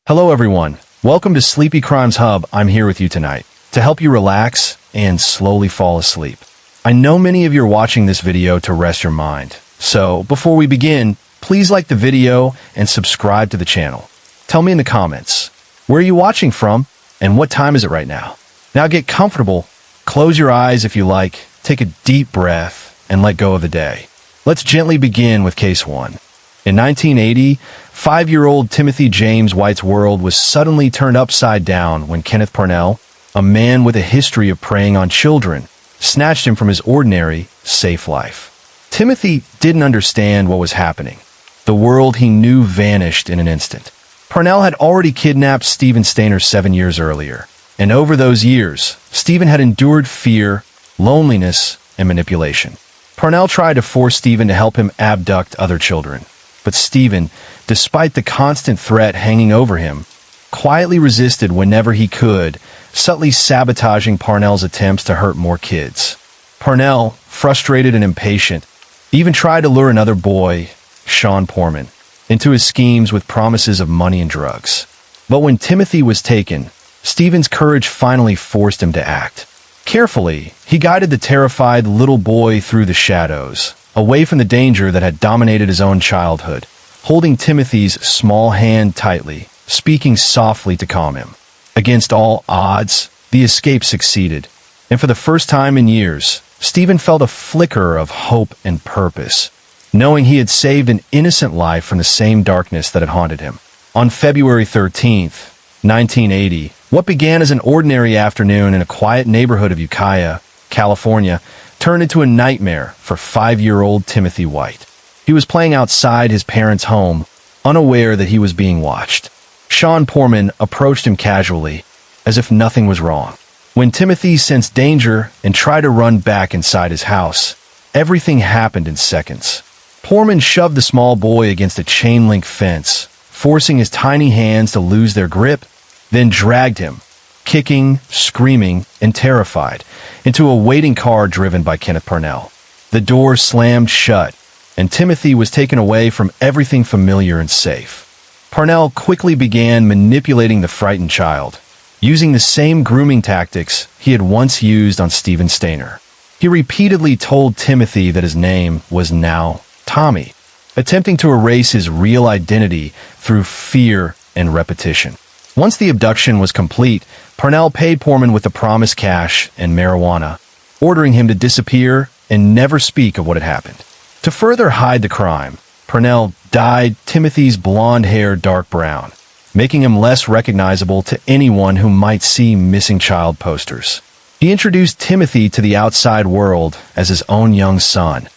Hello everyone, welcome to Sleepy Crimes Hub. I'm here with you tonight to help you relax and slowly fall asleep. I know many of you are watching this video to rest your mind, so before we begin, please like the video and subscribe to the channel. Tell me in the comments, where are you watching from and what time is it right now? Now get comfortable, close your eyes if you like, take a deep breath and let go of the day. Let's gently begin with case 1. In 1980, 5-year-old Timothy James White's world was suddenly turned upside down when Kenneth Parnell, a man with a history of preying on children, snatched him from his ordinary, safe life. Timothy didn't understand what was happening. The world he knew vanished in an instant. Parnell had already kidnapped Stephen Stainer 7 years earlier, and over those years, Stephen had endured fear, loneliness, and manipulation. Parnell tried to force Stephen to help him abduct other children. But Stephen, despite the constant threat hanging over him, quietly resisted whenever he could, subtly sabotaging Parnell's attempts to hurt more kids. Parnell, frustrated and impatient, even tried to lure another boy, Sean Porman, into his schemes with promises of money and drugs. But when Timothy was taken, Stephen's courage finally forced him to act. Carefully, he guided the terrified little boy through the shadows, away from the danger that had dominated his own childhood, holding Timothy's small hand tightly, speaking softly to calm him. Against all odds, the escape succeeded, and for the first time in years, Stephen felt a flicker of hope and purpose, knowing he had saved an innocent life from the same darkness that had haunted him. On February 13th, 1980, what began as an ordinary afternoon in a quiet neighborhood of Ukiah, California, turned into a nightmare for 5-year-old Timothy White. He was playing outside his parents' home, unaware that he was being watched. Sean Porman approached him casually, as if nothing was wrong. When Timothy sensed danger and tried to run back inside his house, everything happened in seconds. Porman shoved the small boy against a chain-link fence, forcing his tiny hands to lose their grip, then dragged him, kicking, screaming, and terrified, into a waiting car driven by Kenneth Parnell. The door slammed shut, and Timothy was taken away from everything familiar and safe. Parnell quickly began manipulating the frightened child, using the same grooming tactics he had once used on Stephen Stainer. He repeatedly told Timothy that his name was now Tommy, attempting to erase his real identity through fear and repetition. Once the abduction was complete, Parnell paid Porman with the promised cash and marijuana, ordering him to disappear and never speak of what had happened. To further hide the crime, Parnell dyed Timothy's blonde hair dark brown, making him less recognizable to anyone who might see missing child posters. He introduced Timothy to the outside world as his own young son,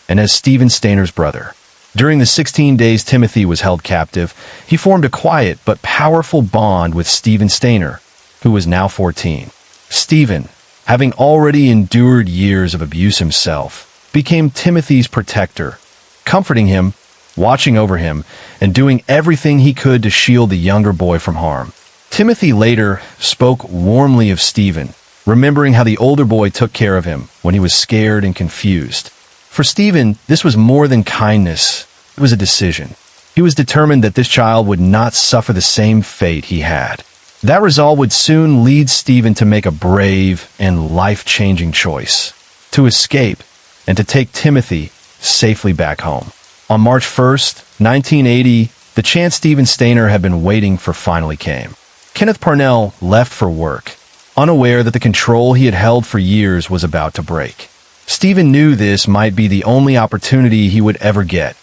and as Stephen Stainer's brother. During the 16 days Timothy was held captive, he formed a quiet but powerful bond with Stephen Stainer, who was now 14. Stephen, having already endured years of abuse himself, became Timothy's protector, comforting him, watching over him, and doing everything he could to shield the younger boy from harm. Timothy later spoke warmly of Stephen, remembering how the older boy took care of him when he was scared and confused. For Stephen, this was more than kindness. It was a decision. He was determined that this child would not suffer the same fate he had. That resolve would soon lead Stephen to make a brave and life-changing choice, to escape and to take Timothy safely back home. On March 1st, 1980, the chance Stephen Stainer had been waiting for finally came. Kenneth Parnell left for work, unaware that the control he had held for years was about to break. Stephen knew this might be the only opportunity he would ever get,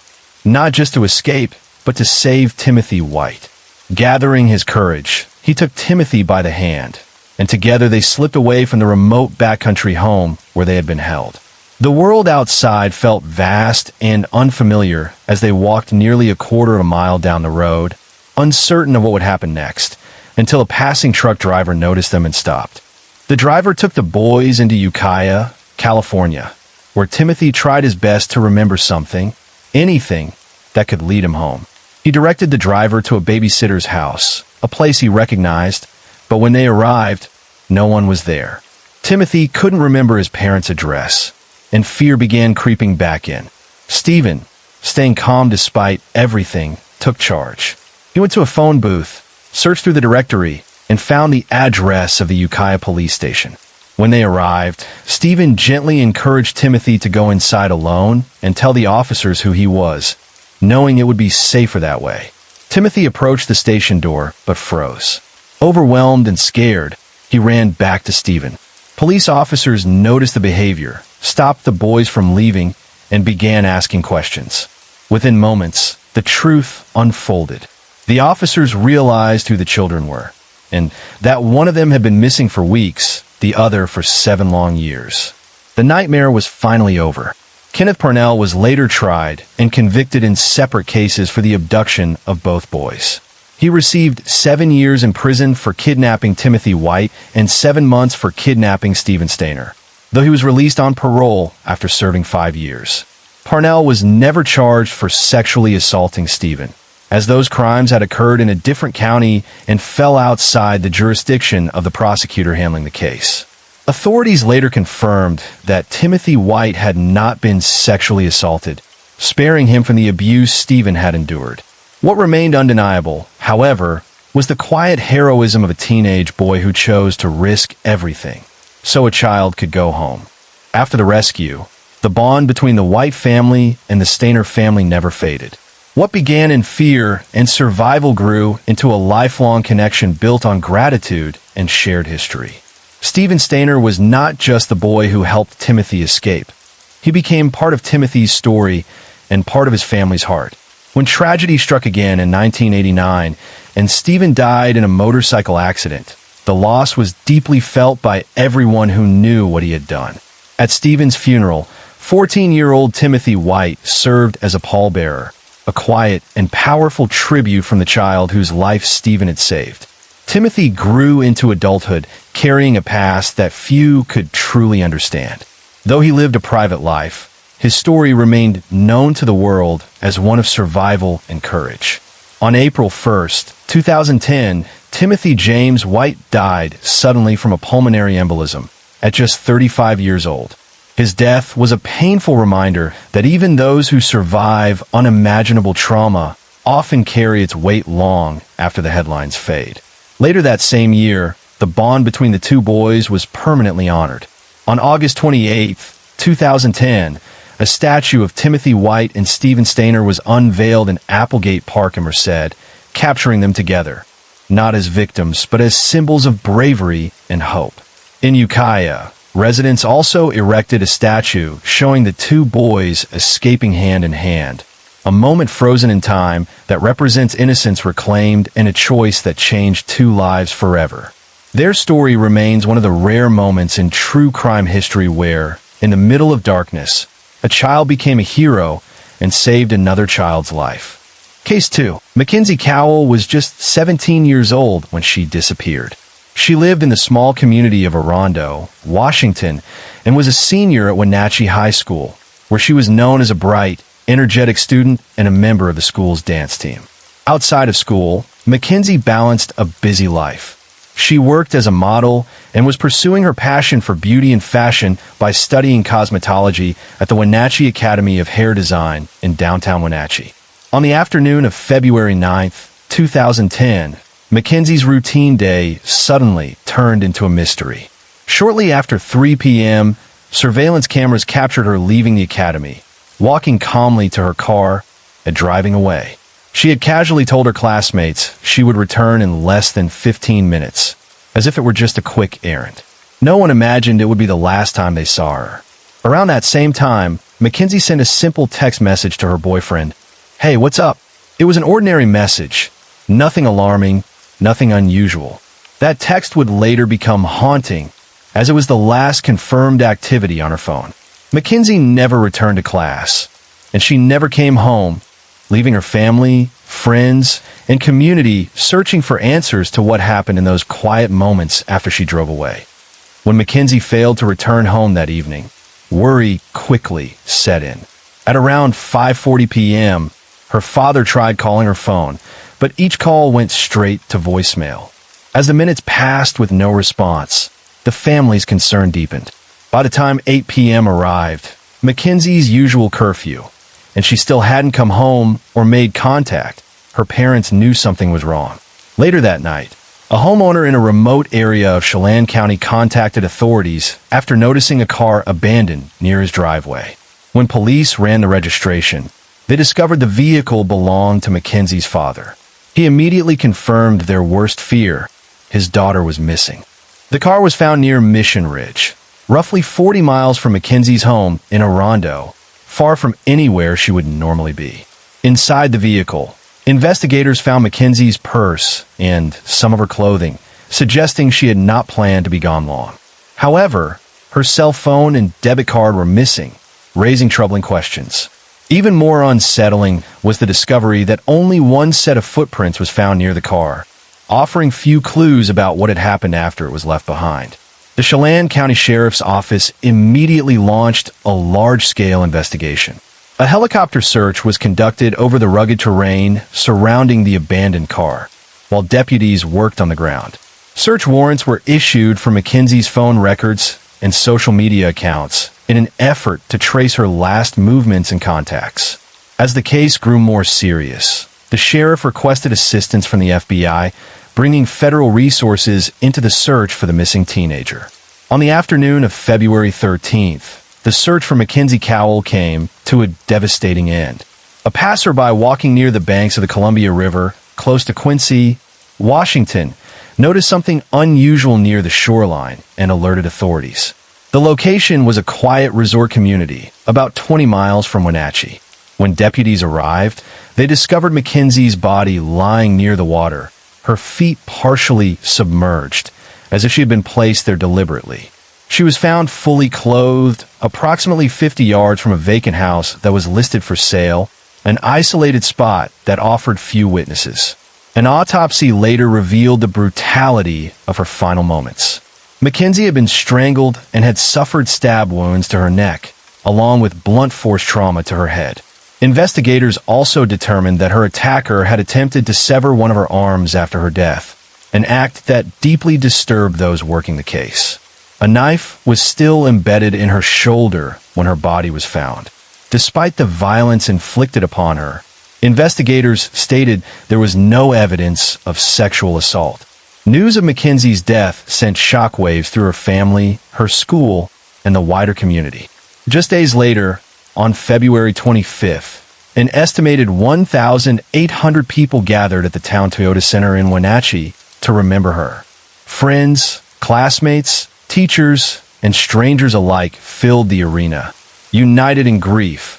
not just to escape, but to save Timothy White. Gathering his courage, he took Timothy by the hand, and together they slipped away from the remote backcountry home where they had been held. The world outside felt vast and unfamiliar as they walked nearly a quarter of a mile down the road, uncertain of what would happen next, until a passing truck driver noticed them and stopped. The driver took the boys into Ukiah, California, where Timothy tried his best to remember something, anything, that could lead him home. He directed the driver to a babysitter's house, a place he recognized, but when they arrived, no one was there. Timothy couldn't remember his parents' address, and fear began creeping back in. Stephen, staying calm despite everything, took charge. He went to a phone booth, searched through the directory, and found the address of the Ukiah police station. When they arrived, Stephen gently encouraged Timothy to go inside alone and tell the officers who he was, knowing it would be safer that way. Timothy approached the station door, but froze. Overwhelmed and scared, he ran back to Stephen. Police officers noticed the behavior, stopped the boys from leaving, and began asking questions. Within moments, the truth unfolded. The officers realized who the children were, and that one of them had been missing for weeks, the other for 7 long years. The nightmare was finally over. Kenneth Parnell was later tried and convicted in separate cases for the abduction of both boys. He received 7 years in prison for kidnapping Timothy White and 7 months for kidnapping Stephen Stainer, though he was released on parole after serving 5 years. Parnell was never charged for sexually assaulting Stephen, as those crimes had occurred in a different county and fell outside the jurisdiction of the prosecutor handling the case. Authorities later confirmed that Timothy White had not been sexually assaulted, sparing him from the abuse Stephen had endured. What remained undeniable, however, was the quiet heroism of a teenage boy who chose to risk everything so a child could go home. After the rescue, the bond between the White family and the Stainer family never faded. What began in fear and survival grew into a lifelong connection built on gratitude and shared history. Stephen Stainer was not just the boy who helped Timothy escape. He became part of Timothy's story and part of his family's heart. When tragedy struck again in 1989 and Stephen died in a motorcycle accident, the loss was deeply felt by everyone who knew what he had done. At Stephen's funeral, 14-year-old Timothy White served as a pallbearer, a quiet and powerful tribute from the child whose life Stephen had saved. Timothy grew into adulthood, carrying a past that few could truly understand. Though he lived a private life, his story remained known to the world as one of survival and courage. On April 1st, 2010, Timothy James White died suddenly from a pulmonary embolism at just 35 years old. His death was a painful reminder that even those who survive unimaginable trauma often carry its weight long after the headlines fade. Later that same year, the bond between the two boys was permanently honored. On August 28, 2010, a statue of Timothy White and Stephen Stainer was unveiled in Applegate Park in Merced, capturing them together, not as victims, but as symbols of bravery and hope. In Ukiah, residents also erected a statue showing the two boys escaping hand in hand, a moment frozen in time that represents innocence reclaimed and a choice that changed 2 lives forever. Their story remains one of the rare moments in true crime history where, in the middle of darkness, a child became a hero and saved another child's life. Case 2. Mackenzie Cowell was just 17 years old when she disappeared. She lived in the small community of Orondo, Washington, and was a senior at Wenatchee High School, where she was known as a bright, energetic student and a member of the school's dance team. Outside of school, Mackenzie balanced a busy life. She worked as a model and was pursuing her passion for beauty and fashion by studying cosmetology at the Wenatchee Academy of Hair Design in downtown Wenatchee. On the afternoon of February 9th, 2010, Mackenzie's routine day suddenly turned into a mystery. Shortly after 3 p.m., surveillance cameras captured her leaving the academy, walking calmly to her car and driving away. She had casually told her classmates she would return in less than 15 minutes, as if it were just a quick errand. No one imagined it would be the last time they saw her. Around that same time, Mackenzie sent a simple text message to her boyfriend. "Hey, what's up?" It was an ordinary message, nothing alarming, nothing unusual. That text would later become haunting, as it was the last confirmed activity on her phone. Mackenzie never returned to class, and she never came home, leaving her family, friends, and community searching for answers to what happened in those quiet moments after she drove away. When Mackenzie failed to return home that evening, worry quickly set in. At around 5:40 p.m., her father tried calling her phone, but each call went straight to voicemail. As the minutes passed with no response, the family's concern deepened. By the time 8 p.m. arrived, Mackenzie's usual curfew, and she still hadn't come home or made contact, her parents knew something was wrong. Later that night, a homeowner in a remote area of Chelan County contacted authorities after noticing a car abandoned near his driveway. When police ran the registration, they discovered the vehicle belonged to Mackenzie's father. He immediately confirmed their worst fear: his daughter was missing. The car was found near Mission Ridge, roughly 40 miles from Mackenzie's home in Orondo, far from anywhere she would normally be. Inside the vehicle, investigators found Mackenzie's purse and some of her clothing, suggesting she had not planned to be gone long. However, her cell phone and debit card were missing, raising troubling questions. Even more unsettling was the discovery that only one set of footprints was found near the car, offering few clues about what had happened after it was left behind. The Chelan County Sheriff's Office immediately launched a large-scale investigation. A helicopter search was conducted over the rugged terrain surrounding the abandoned car, while deputies worked on the ground. Search warrants were issued for Mackenzie's phone records and social media accounts in an effort to trace her last movements and contacts. As the case grew more serious, the sheriff requested assistance from the FBI, bringing federal resources into the search for the missing teenager. On the afternoon of February 13th, the search for Mackenzie Cowell came to a devastating end. A passerby walking near the banks of the Columbia River, close to Quincy, Washington, noticed something unusual near the shoreline and alerted authorities. The location was a quiet resort community about 20 miles from Wenatchee. When deputies arrived, they discovered Mackenzie's body lying near the water, her feet partially submerged, as if she had been placed there deliberately. She was found fully clothed, approximately 50 yards from a vacant house that was listed for sale, an isolated spot that offered few witnesses. An autopsy later revealed the brutality of her final moments. Mackenzie had been strangled and had suffered stab wounds to her neck, along with blunt force trauma to her head. Investigators also determined that her attacker had attempted to sever one of her arms after her death, an act that deeply disturbed those working the case. A knife was still embedded in her shoulder when her body was found. Despite the violence inflicted upon her, investigators stated there was no evidence of sexual assault. News of Mackenzie's death sent shockwaves through her family, her school, and the wider community. Just days later, on February 25th, an estimated 1,800 people gathered at the Town Toyota Center in Wenatchee to remember her. Friends, classmates, teachers, and strangers alike filled the arena, united in grief,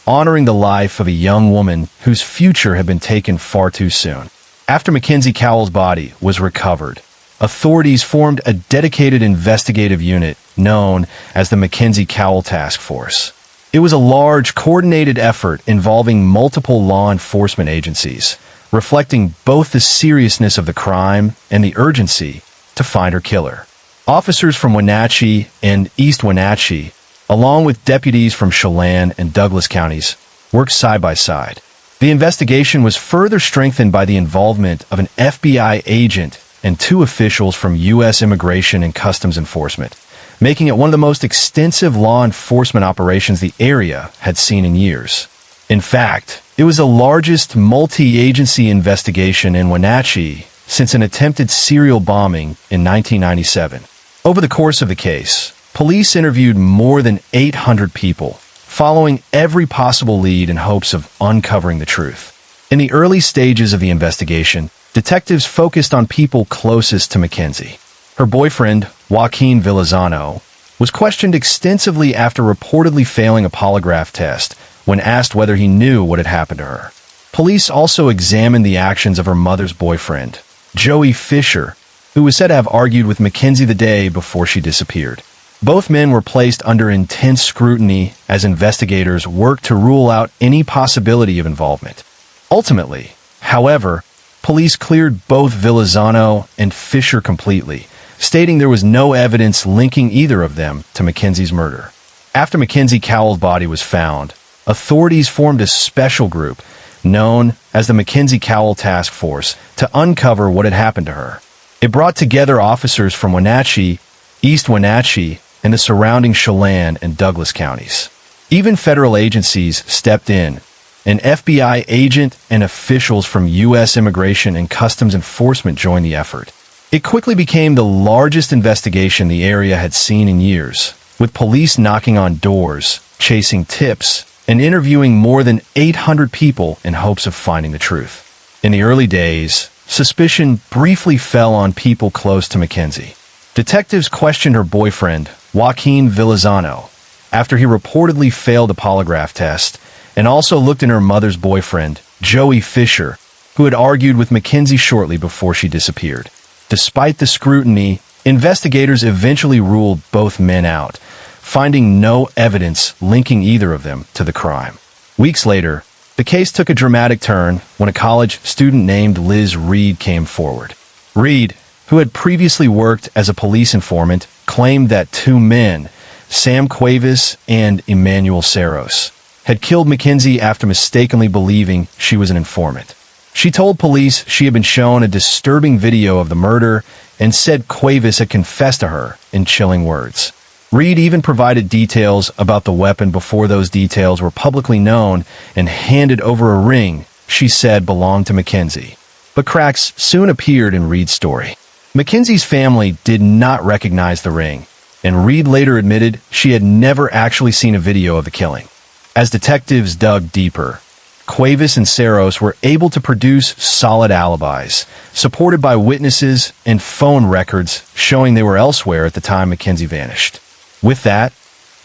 honoring the life of a young woman whose future had been taken far too soon. After Mackenzie Cowell's body was recovered, authorities formed a dedicated investigative unit known as the Mackenzie Cowell Task Force. It was a large, coordinated effort involving multiple law enforcement agencies, reflecting both the seriousness of the crime and the urgency to find her killer. Officers from Wenatchee and East Wenatchee, along with deputies from Chelan and Douglas counties, worked side by side. The investigation was further strengthened by the involvement of an FBI agent and 2 officials from U.S. Immigration and Customs Enforcement, making it one of the most extensive law enforcement operations the area had seen in years. In fact, it was the largest multi-agency investigation in Wenatchee since an attempted serial bombing in 1997. Over the course of the case, police interviewed more than 800 people, following every possible lead in hopes of uncovering the truth. In the early stages of the investigation, detectives focused on people closest to Mackenzie. Her boyfriend, Joaquin Villazano, was questioned extensively after reportedly failing a polygraph test when asked whether he knew what had happened to her. Police also examined the actions of her mother's boyfriend, Joey Fisher, who was said to have argued with Mackenzie the day before she disappeared. Both men were placed under intense scrutiny as investigators worked to rule out any possibility of involvement. Ultimately, however, police cleared both Villazano and Fisher completely, stating there was no evidence linking either of them to Mackenzie's murder. After Mackenzie Cowell's body was found, authorities formed a special group known as the Mackenzie Cowell Task Force to uncover what had happened to her. It brought together officers from Wenatchee, East Wenatchee, and the surrounding Chelan and Douglas counties. Even federal agencies stepped in, An FBI agent and officials from U.S. Immigration and Customs Enforcement joined the effort. It quickly became the largest investigation the area had seen in years, with police knocking on doors, chasing tips, and interviewing more than 800 people in hopes of finding the truth. In the early days, suspicion briefly fell on people close to Mackenzie. Detectives questioned her boyfriend, Joaquin Villazano, after he reportedly failed a polygraph test, and also looked in her mother's boyfriend, Joey Fisher, who had argued with Mackenzie shortly before she disappeared. Despite the scrutiny, investigators eventually ruled both men out, finding no evidence linking either of them to the crime. Weeks later, the case took a dramatic turn when a college student named Liz Reed came forward. Reed, who had previously worked as a police informant, claimed that two men, Sam Cuevas and Emmanuel Saros, had killed Mackenzie after mistakenly believing she was an informant. She told police she had been shown a disturbing video of the murder and said Cuevas had confessed to her in chilling words. Reed even provided details about the weapon before those details were publicly known and handed over a ring she said belonged to Mackenzie. But cracks soon appeared in Reed's story. Mackenzie's family did not recognize the ring, and Reed later admitted she had never actually seen a video of the killing. As detectives dug deeper, Cuevas and Saros were able to produce solid alibis, supported by witnesses and phone records showing they were elsewhere at the time Mackenzie vanished. With that,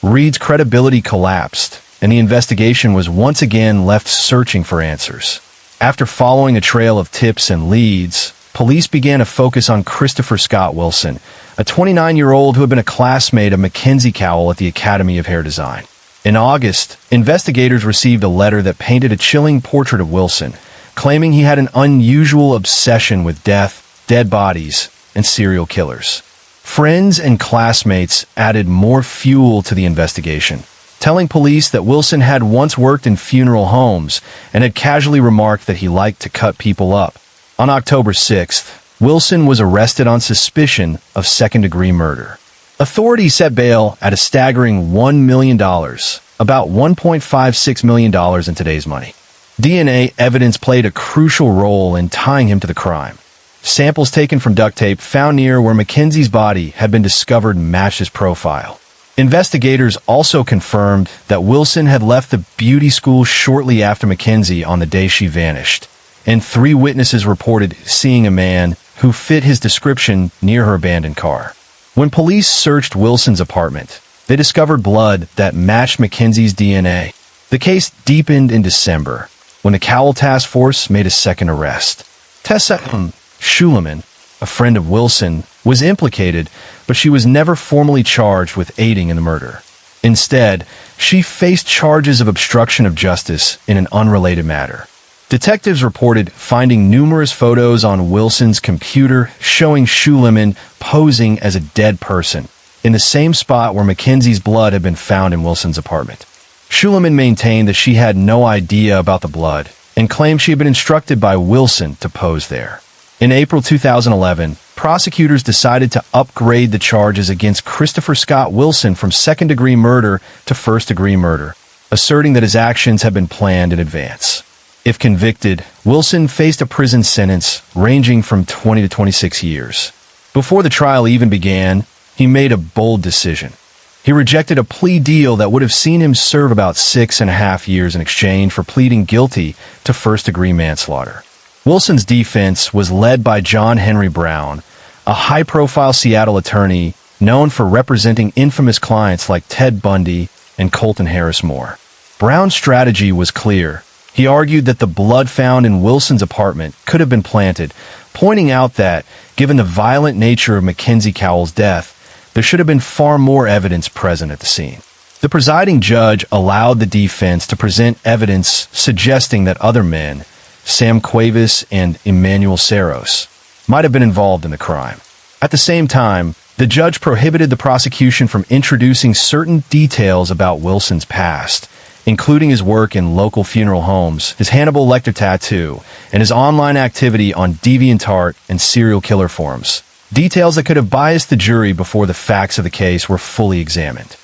Reed's credibility collapsed, and the investigation was once again left searching for answers. After following a trail of tips and leads, police began to focus on Christopher Scott Wilson, a 29-year-old who had been a classmate of Mackenzie Cowell at the Academy of Hair Design. In August, investigators received a letter that painted a chilling portrait of Wilson, claiming he had an unusual obsession with death, dead bodies, and serial killers. Friends and classmates added more fuel to the investigation, telling police that Wilson had once worked in funeral homes and had casually remarked that he liked to cut people up. On October 6th, Wilson was arrested on suspicion of second-degree murder. Authorities set bail at a staggering $1 million, about $1.56 million in today's money. DNA evidence played a crucial role in tying him to the crime. Samples taken from duct tape found near where Mackenzie's body had been discovered matched his profile. Investigators also confirmed that Wilson had left the beauty school shortly after Mackenzie on the day she vanished, and 3 witnesses reported seeing a man who fit his description near her abandoned car. When police searched Wilson's apartment, they discovered blood that matched Mackenzie's DNA. The case deepened in December, when the Cowell Task Force made a second arrest. Tessa Schuleman, a friend of Wilson, was implicated, but she was never formally charged with aiding in the murder. Instead, she faced charges of obstruction of justice in an unrelated matter. Detectives reported finding numerous photos on Wilson's computer showing Schuleman posing as a dead person, in the same spot where Mackenzie's blood had been found in Wilson's apartment. Schuleman maintained that she had no idea about the blood and claimed she had been instructed by Wilson to pose there. In April 2011, prosecutors decided to upgrade the charges against Christopher Scott Wilson from second-degree murder to first-degree murder, asserting that his actions had been planned in advance. If convicted, Wilson faced a prison sentence ranging from 20 to 26 years. Before the trial even began, he made a bold decision. He rejected a plea deal that would have seen him serve about 6.5 years in exchange for pleading guilty to first-degree manslaughter. Wilson's defense was led by John Henry Brown, a high-profile Seattle attorney known for representing infamous clients like Ted Bundy and Colton Harris Moore. Brown's strategy was clear. He argued that the blood found in Wilson's apartment could have been planted, pointing out that, given the violent nature of Mackenzie Cowell's death, there should have been far more evidence present at the scene. The presiding judge allowed the defense to present evidence suggesting that other men, Sam Cuevas and Emmanuel Saros, might have been involved in the crime. At the same time, the judge prohibited the prosecution from introducing certain details about Wilson's past, including his work in local funeral homes, his Hannibal Lecter tattoo, and his online activity on DeviantArt and serial killer forums, details that could have biased the jury before the facts of the case were fully examined.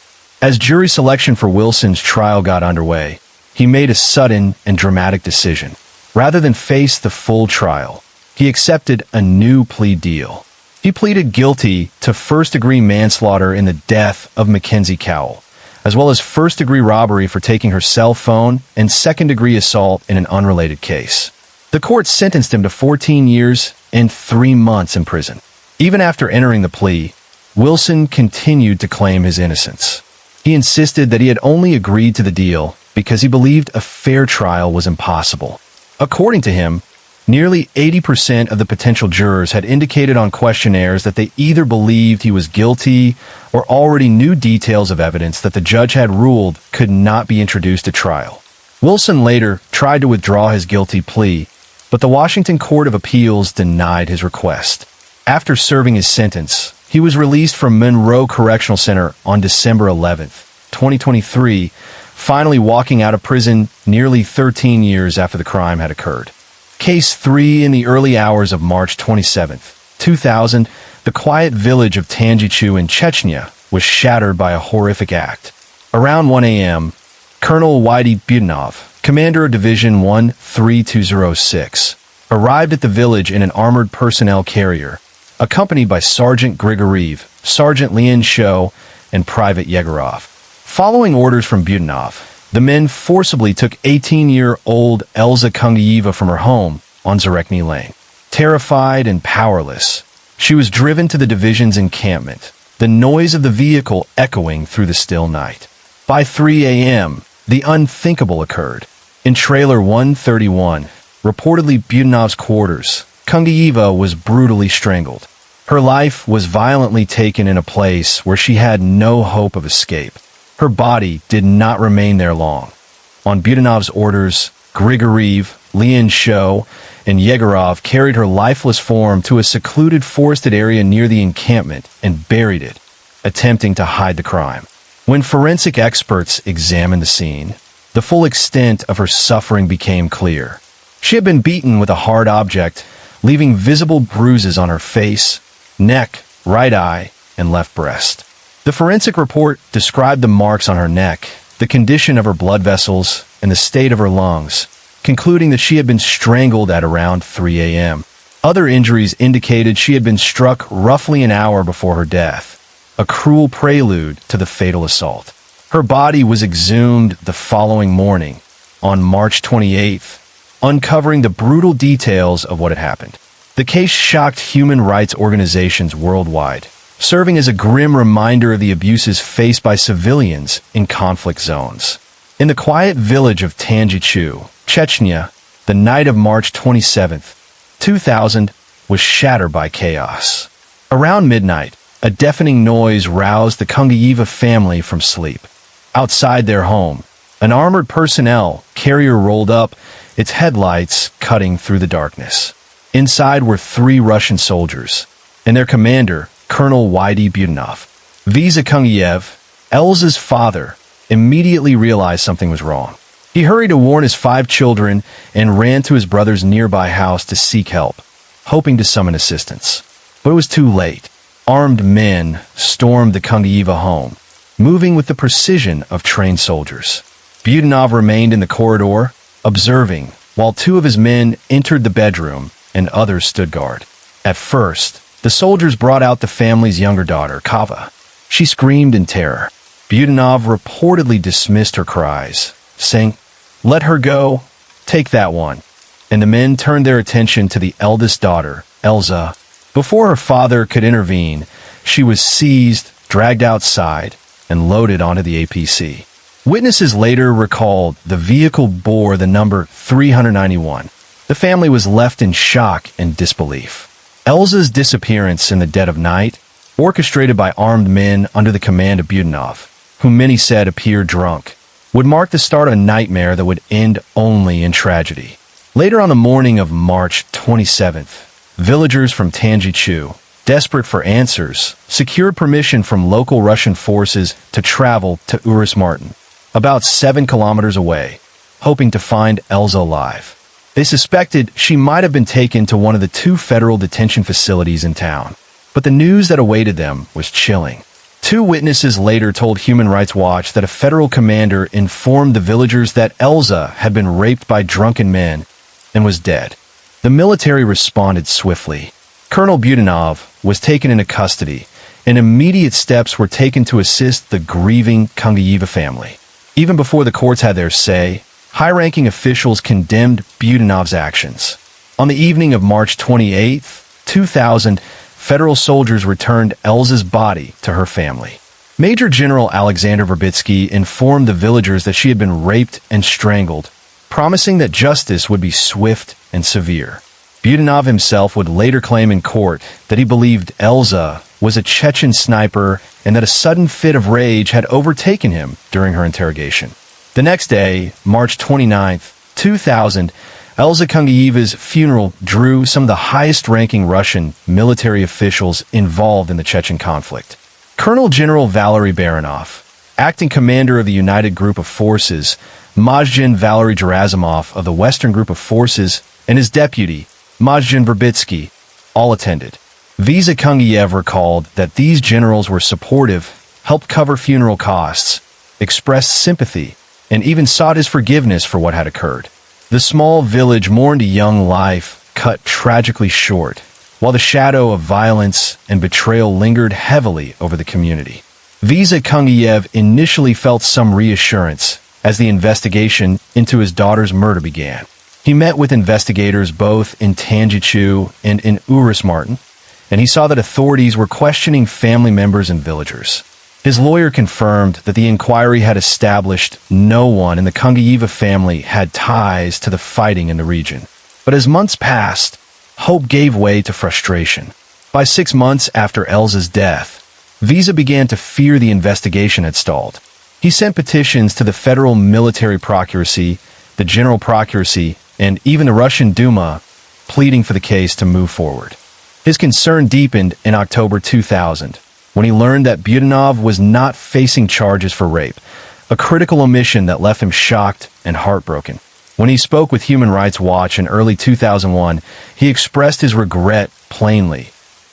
As jury selection for Wilson's trial got underway, he made a sudden and dramatic decision. Rather than face the full trial, he accepted a new plea deal. He pleaded guilty to first-degree manslaughter in the death of Mackenzie Cowell, as well as first-degree robbery for taking her cell phone and second-degree assault in an unrelated case. The court sentenced him to 14 years and 3 months in prison. Even after entering the plea, Wilson continued to claim his innocence. He insisted that he had only agreed to the deal because he believed a fair trial was impossible. According to him, nearly 80% of the potential jurors had indicated on questionnaires that they either believed he was guilty or already knew details of evidence that the judge had ruled could not be introduced at trial. Wilson later tried to withdraw his guilty plea, but the Washington Court of Appeals denied his request. After serving his sentence, he was released from Monroe Correctional Center on December 11, 2023, finally walking out of prison nearly 13 years after the crime had occurred. Case 3. In the early hours of March 27, 2000, the quiet village of Tanjichu in Chechnya was shattered by a horrific act. Around 1 a.m., Colonel Whitey Budanov, commander of Division 13206, arrived at the village in an armored personnel carrier, accompanied by Sergeant Grigoriev, Sergeant Lian Shou, and Private Yegorov. Following orders from Budanov, the men forcibly took 18-year-old Elza Kungieva from her home on Zarekny Lane. Terrified and powerless, she was driven to the division's encampment, the noise of the vehicle echoing through the still night. By 3 a.m., the unthinkable occurred. In Trailer 131, reportedly Budanov's quarters, Kungieva was brutally strangled. Her life was violently taken in a place where she had no hope of escape. Her body did not remain there long. On Budanov's orders, Grigoriev, Lian Shou, and Yegorov carried her lifeless form to a secluded forested area near the encampment and buried it, attempting to hide the crime. When forensic experts examined the scene, the full extent of her suffering became clear. She had been beaten with a hard object, leaving visible bruises on her face, neck, right eye, and left breast. The forensic report described the marks on her neck, the condition of her blood vessels, and the state of her lungs, concluding that she had been strangled at around 3 a.m. Other injuries indicated she had been struck roughly an hour before her death, a cruel prelude to the fatal assault. Her body was exhumed the following morning, on March 28th, uncovering the brutal details of what had happened. The case shocked human rights organizations worldwide, serving as a grim reminder of the abuses faced by civilians in conflict zones. In the quiet village of Tanjichu, Chechnya, the night of March 27, 2000, was shattered by chaos. Around midnight, a deafening noise roused the Kungieva family from sleep. Outside their home, an armored personnel carrier rolled up, its headlights cutting through the darkness. Inside were 3 Russian soldiers, and their commander, Colonel Whitey Budanov. Visa Kungiev, Elza's father, immediately realized something was wrong. He hurried to warn his 5 children and ran to his brother's nearby house to seek help, hoping to summon assistance. But it was too late. Armed men stormed the Kungieva home, moving with the precision of trained soldiers. Budanov remained in the corridor, observing, while 2 of his men entered the bedroom and others stood guard. At first, the soldiers brought out the family's younger daughter, Kava. She screamed in terror. Budanov reportedly dismissed her cries, saying, "Let her go, take that one." And the men turned their attention to the eldest daughter, Elza. Before her father could intervene, she was seized, dragged outside, and loaded onto the APC. Witnesses later recalled the vehicle bore the number 391. The family was left in shock and disbelief. Elza's disappearance in the dead of night, orchestrated by armed men under the command of Budanov, whom many said appeared drunk, would mark the start of a nightmare that would end only in tragedy. Later on the morning of March 27th, villagers from Tanjichu, desperate for answers, secured permission from local Russian forces to travel to Uris-Martin, about 7 kilometers away, hoping to find Elza alive. They suspected she might have been taken to one of the 2 federal detention facilities in town, but the news that awaited them was chilling. Two witnesses later told Human Rights Watch that a federal commander informed the villagers that Elza had been raped by drunken men and was dead. The military responded swiftly. Colonel Budanov was taken into custody, and immediate steps were taken to assist the grieving Kungayeva family. Even before the courts had their say, high-ranking officials condemned Budanov's actions. On the evening of March 28, 2000, federal soldiers returned Elza's body to her family. Major General Alexander Verbitsky informed the villagers that she had been raped and strangled, promising that justice would be swift and severe. Budanov himself would later claim in court that he believed Elza was a Chechen sniper and that a sudden fit of rage had overtaken him during her interrogation. The next day, March 29, 2000, Elza Kungayeva's funeral drew some of the highest-ranking Russian military officials involved in the Chechen conflict. Colonel General Valery Baranov, acting commander of the United Group of Forces, Majgen Valery Gerasimov of the Western Group of Forces, and his deputy, Majgen Verbitsky, all attended. Visa Kungayev recalled that these generals were supportive, helped cover funeral costs, expressed sympathy, and even sought his forgiveness for what had occurred. The small village mourned a young life cut tragically short, while the shadow of violence and betrayal lingered heavily over the community. Visa Kungayev initially felt some reassurance as the investigation into his daughter's murder began. He met with investigators both in Tanjichu and in Urusmartin, and he saw that authorities were questioning family members and villagers. His lawyer confirmed that the inquiry had established no one in the Kungayeva family had ties to the fighting in the region. But as months passed, hope gave way to frustration. By 6 months after Elza's death, Visa began to fear the investigation had stalled. He sent petitions to the Federal Military Procuracy, the General Procuracy, and even the Russian Duma, pleading for the case to move forward. His concern deepened in October 2000, when he learned that Budanov was not facing charges for rape, a critical omission that left him shocked and heartbroken. When he spoke with Human Rights Watch in early 2001, he expressed his regret plainly.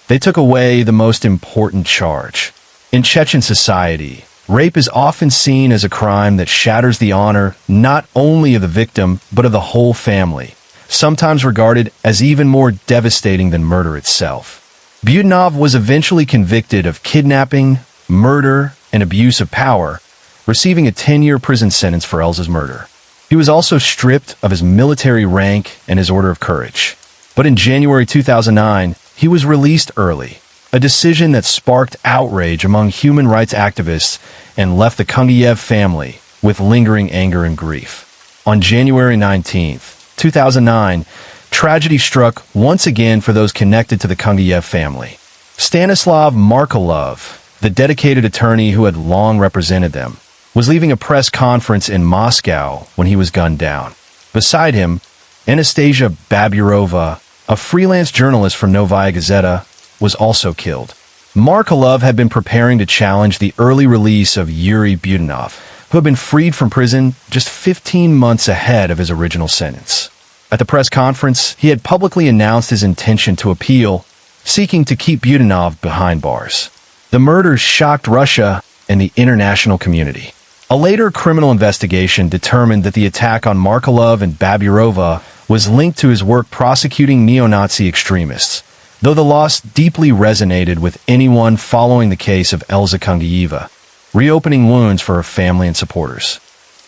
They took away the most important charge. In Chechen society, rape is often seen as a crime that shatters the honor not only of the victim, but of the whole family, sometimes regarded as even more devastating than murder itself. Budanov was eventually convicted of kidnapping, murder, and abuse of power, receiving a 10-year prison sentence for Elza's murder. He was also stripped of his military rank and his Order of Courage. But in January 2009, he was released early, a decision that sparked outrage among human rights activists and left the Kungayev family with lingering anger and grief. On January 19, 2009, tragedy struck once again for those connected to the Kungayev family. Stanislav Markelov, the dedicated attorney who had long represented them, was leaving a press conference in Moscow when he was gunned down. Beside him, Anastasia Baburova, a freelance journalist from Novaya Gazeta, was also killed. Markelov had been preparing to challenge the early release of Yuri Budanov, who had been freed from prison just 15 months ahead of his original sentence. At the press conference, he had publicly announced his intention to appeal, seeking to keep Budanov behind bars. The murders shocked Russia and the international community. A later criminal investigation determined that the attack on Markelov and Baburova was linked to his work prosecuting neo-Nazi extremists, though the loss deeply resonated with anyone following the case of Elza Kungayeva, reopening wounds for her family and supporters.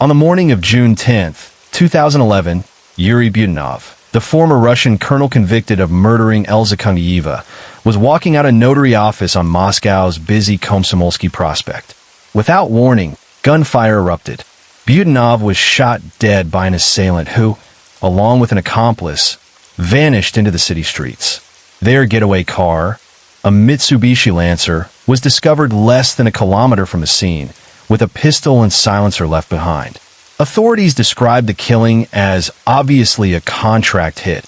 On the morning of June 10, 2011, Yuri Budanov, the former Russian colonel convicted of murdering Elza Kungayeva, was walking out a notary office on Moscow's busy Komsomolsky Prospect. Without warning, gunfire erupted. Budanov was shot dead by an assailant who, along with an accomplice, vanished into the city streets. Their getaway car, a Mitsubishi Lancer, was discovered less than a kilometer from the scene, with a pistol and silencer left behind. Authorities described the killing as obviously a contract hit,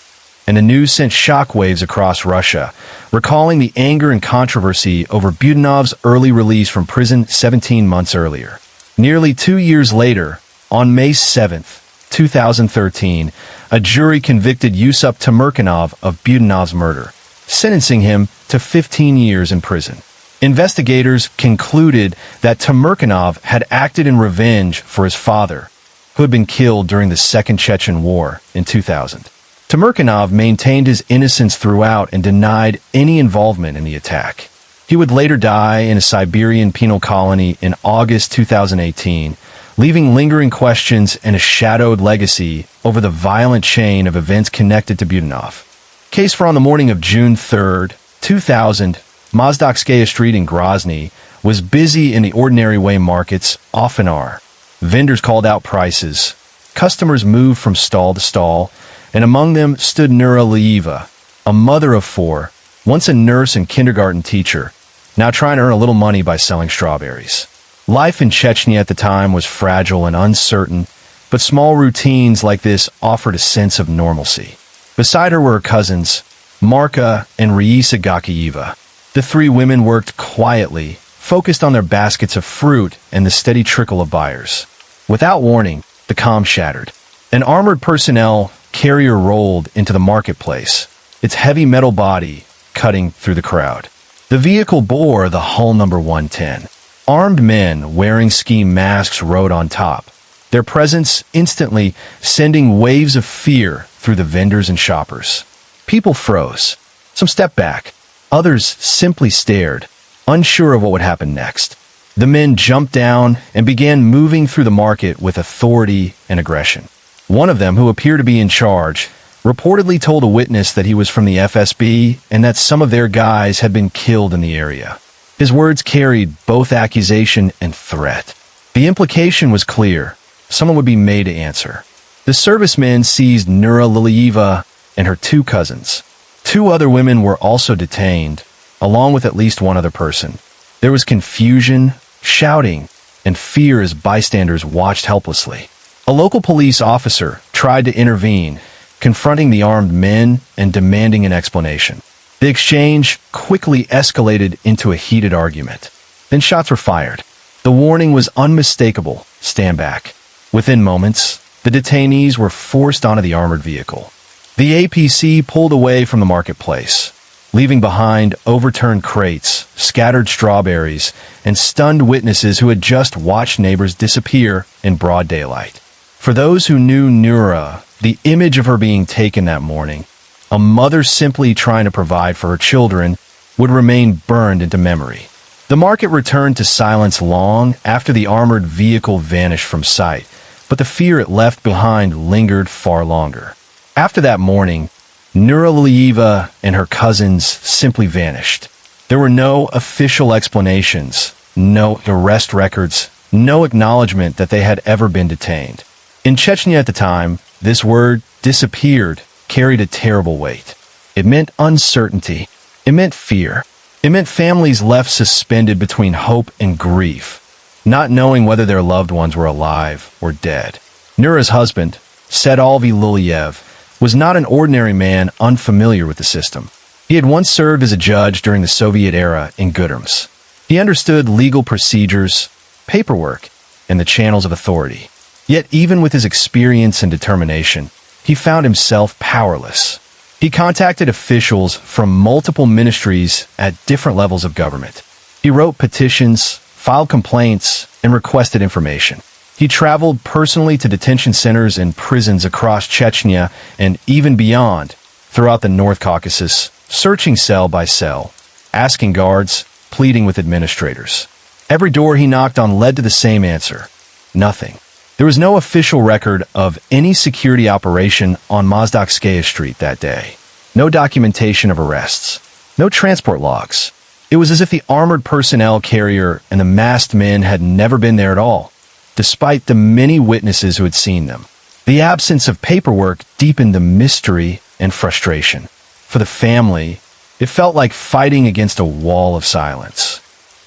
and the news sent shockwaves across Russia, recalling the anger and controversy over Budanov's early release from prison 17 months earlier. Nearly 2 years later, on May 7, 2013, a jury convicted Yusuf Timurkanov of Budanov's murder, sentencing him to 15 years in prison. Investigators concluded that Tamerkanov had acted in revenge for his father, who had been killed during the Second Chechen War in 2000. Tamerkanov maintained his innocence throughout and denied any involvement in the attack. He would later die in a Siberian penal colony in August 2018, leaving lingering questions and a shadowed legacy over the violent chain of events connected to Budanov. Case for on the morning of June 3, 2000, Mozdokskaya Street in Grozny was busy in the ordinary way markets often are. Vendors called out prices. Customers moved from stall to stall, and among them stood Nura Lieva, a mother of 4, once a nurse and kindergarten teacher, now trying to earn a little money by selling strawberries. Life in Chechnya at the time was fragile and uncertain, but small routines like this offered a sense of normalcy. Beside her were her cousins, Marka and Raisa Gakieva. The 3 women worked quietly, focused on their baskets of fruit and the steady trickle of buyers. Without warning, the calm shattered. An armored personnel carrier rolled into the marketplace, its heavy metal body cutting through the crowd. The vehicle bore the hull number 110. Armed men wearing ski masks rode on top, their presence instantly sending waves of fear through the vendors and shoppers. People froze. Some stepped back. Others simply stared, unsure of what would happen next. The men jumped down and began moving through the market with authority and aggression. One of them, who appeared to be in charge, reportedly told a witness that he was from the FSB and that some of their guys had been killed in the area. His words carried both accusation and threat. The implication was clear. Someone would be made to answer. The servicemen seized Nura Lilieva and her 2 cousins. 2 other women were also detained, along with at least one other person. There was confusion, shouting, and fear as bystanders watched helplessly. A local police officer tried to intervene, confronting the armed men and demanding an explanation. The exchange quickly escalated into a heated argument. Then shots were fired. The warning was unmistakable: stand back. Within moments, the detainees were forced onto the armored vehicle. The APC pulled away from the marketplace, leaving behind overturned crates, scattered strawberries, and stunned witnesses who had just watched neighbors disappear in broad daylight. For those who knew Nura, the image of her being taken that morning, a mother simply trying to provide for her children, would remain burned into memory. The market returned to silence long after the armored vehicle vanished from sight, but the fear it left behind lingered far longer. After that morning, Nura Lieva and her cousins simply vanished. There were no official explanations, no arrest records, no acknowledgement that they had ever been detained. In Chechnya at the time, this word, disappeared, carried a terrible weight. It meant uncertainty. It meant fear. It meant families left suspended between hope and grief, not knowing whether their loved ones were alive or dead. Nura's husband, Sedalvi Luliev, was not an ordinary man unfamiliar with the system. He had once served as a judge during the Soviet era in Gudermes. He understood legal procedures, paperwork, and the channels of authority. Yet even with his experience and determination, he found himself powerless. He contacted officials from multiple ministries at different levels of government. He wrote petitions, filed complaints, and requested information. He traveled personally to detention centers and prisons across Chechnya and even beyond, throughout the North Caucasus, searching cell by cell, asking guards, pleading with administrators. Every door he knocked on led to the same answer: nothing. There was no official record of any security operation on Mozdokskaya Street that day. No documentation of arrests. No transport logs. It was as if the armored personnel carrier and the masked men had never been there at all, despite the many witnesses who had seen them. The absence of paperwork deepened the mystery and frustration. For the family, it felt like fighting against a wall of silence.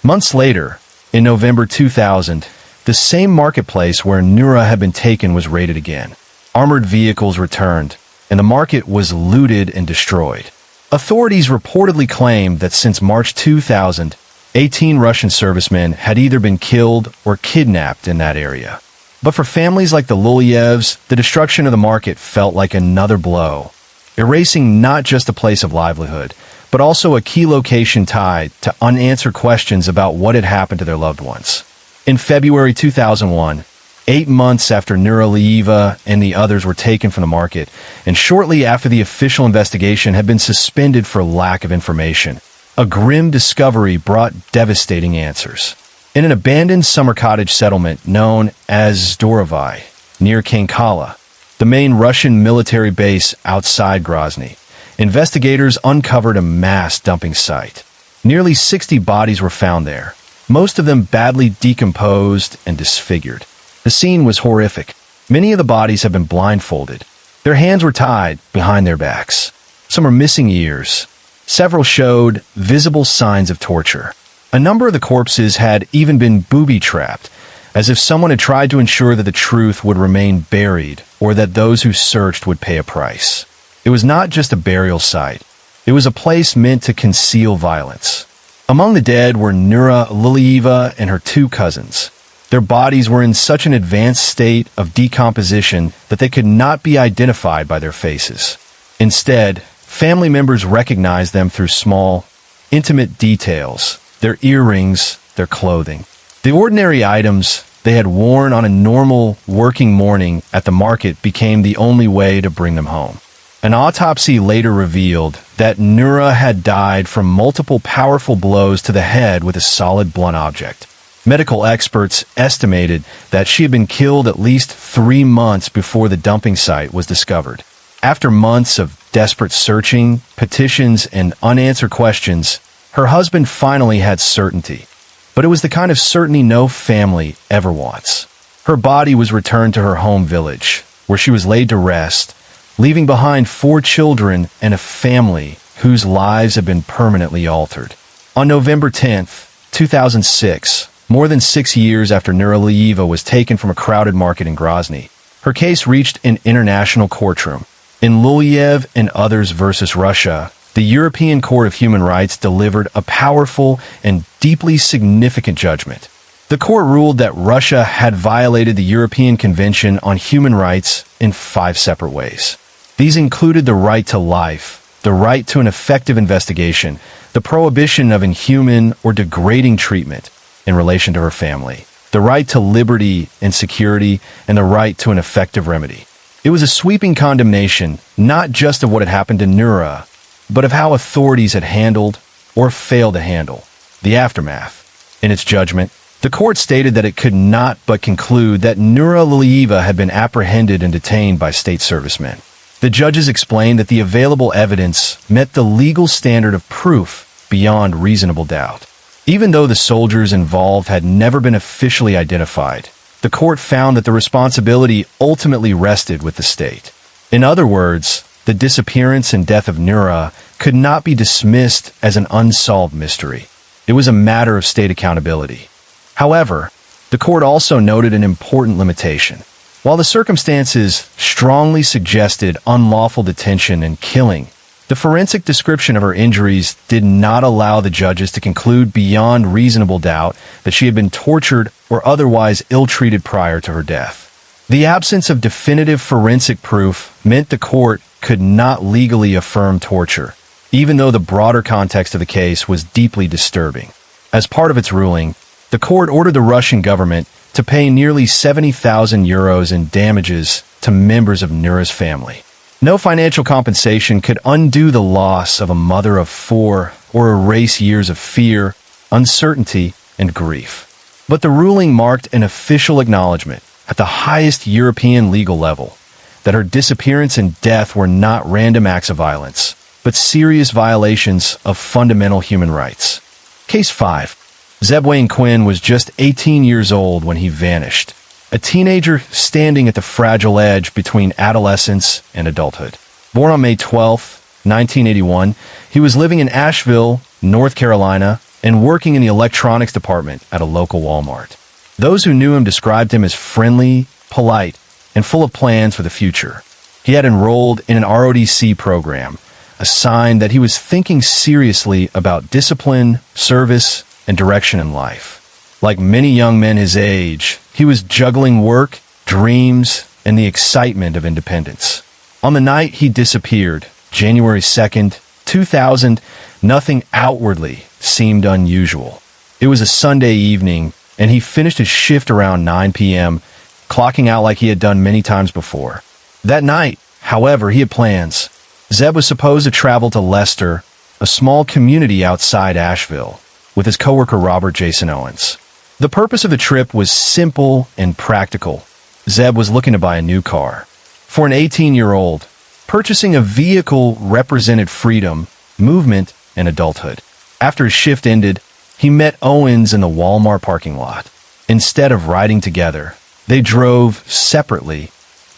Months later, in November 2000, the same marketplace where Nura had been taken was raided again. Armored vehicles returned, and the market was looted and destroyed. Authorities reportedly claimed that since March 2000, 18 Russian servicemen had either been killed or kidnapped in that area. But for families like the Lulievs, the destruction of the market felt like another blow, erasing not just a place of livelihood, but also a key location tied to unanswered questions about what had happened to their loved ones. In February 2001, 8 months after Nuralieva and the others were taken from the market, and shortly after the official investigation had been suspended for lack of information, a grim discovery brought devastating answers. In an abandoned summer cottage settlement known as Zdorovai, near Kankala, the main Russian military base outside Grozny, investigators uncovered a mass dumping site. Nearly 60 bodies were found there, most of them badly decomposed and disfigured. The scene was horrific. Many of the bodies had been blindfolded. Their hands were tied behind their backs. Some were missing ears. Several showed visible signs of torture. A number of the corpses had even been booby-trapped, as if someone had tried to ensure that the truth would remain buried or that those who searched would pay a price. It was not just a burial site. It was a place meant to conceal violence. Among the dead were Nura Lilieva and her 2 cousins. Their bodies were in such an advanced state of decomposition that they could not be identified by their faces. Instead, family members recognized them through small, intimate details, their earrings, their clothing. The ordinary items they had worn on a normal working morning at the market became the only way to bring them home. An autopsy later revealed that Nura had died from multiple powerful blows to the head with a solid blunt object. Medical experts estimated that she had been killed at least 3 months before the dumping site was discovered. After months of desperate searching, petitions, and unanswered questions, her husband finally had certainty. But it was the kind of certainty no family ever wants. Her body was returned to her home village, where she was laid to rest, leaving behind 4 children and a family whose lives had been permanently altered. On November 10th, 2006, more than 6 years after Nuralieva was taken from a crowded market in Grozny, her case reached an international courtroom. In Luliev and others versus Russia, the European Court of Human Rights delivered a powerful and deeply significant judgment. The court ruled that Russia had violated the European Convention on Human Rights in 5 separate ways. These included the right to life, the right to an effective investigation, the prohibition of inhuman or degrading treatment in relation to her family, the right to liberty and security, and the right to an effective remedy. It was a sweeping condemnation, not just of what had happened to Nura, but of how authorities had handled, or failed to handle, the aftermath. In its judgment, the court stated that it could not but conclude that Nura Lilieva had been apprehended and detained by state servicemen. The judges explained that the available evidence met the legal standard of proof beyond reasonable doubt. Even though the soldiers involved had never been officially identified, the court found that the responsibility ultimately rested with the state. In other words, the disappearance and death of Nura could not be dismissed as an unsolved mystery. It was a matter of state accountability. However, the court also noted an important limitation. While the circumstances strongly suggested unlawful detention and killing, the forensic description of her injuries did not allow the judges to conclude beyond reasonable doubt that she had been tortured or otherwise ill-treated prior to her death. The absence of definitive forensic proof meant the court could not legally affirm torture, even though the broader context of the case was deeply disturbing. As part of its ruling, the court ordered the Russian government to pay nearly 70,000 euros in damages to members of Nura's family. No financial compensation could undo the loss of a mother of 4 or erase years of fear, uncertainty, and grief. But the ruling marked an official acknowledgement at the highest European legal level that her disappearance and death were not random acts of violence, but serious violations of fundamental human rights. Case 5. Zebwayne Quinn was just 18 years old when he vanished, a teenager standing at the fragile edge between adolescence and adulthood. Born on May 12, 1981, he was living in Asheville, North Carolina, and working in the electronics department at a local Walmart. Those who knew him described him as friendly, polite, and full of plans for the future. He had enrolled in an ROTC program, a sign that he was thinking seriously about discipline, service, and direction in life. Like many young men his age, he was juggling work, dreams, and the excitement of independence. On the night he disappeared, January 2nd, 2000, Nothing outwardly seemed unusual. It was a Sunday evening, and he finished his shift around 9 p.m., clocking out like he had done many times before. That night, however, he had plans. Zeb was supposed to travel to Leicester, a small community outside Asheville, with his coworker Robert Jason Owens. The purpose of the trip was simple and practical. Zeb was looking to buy a new car. For an 18-year-old, purchasing a vehicle represented freedom, movement, and adulthood. After his shift ended, he met Owens in the Walmart parking lot. Instead of riding together, they drove separately,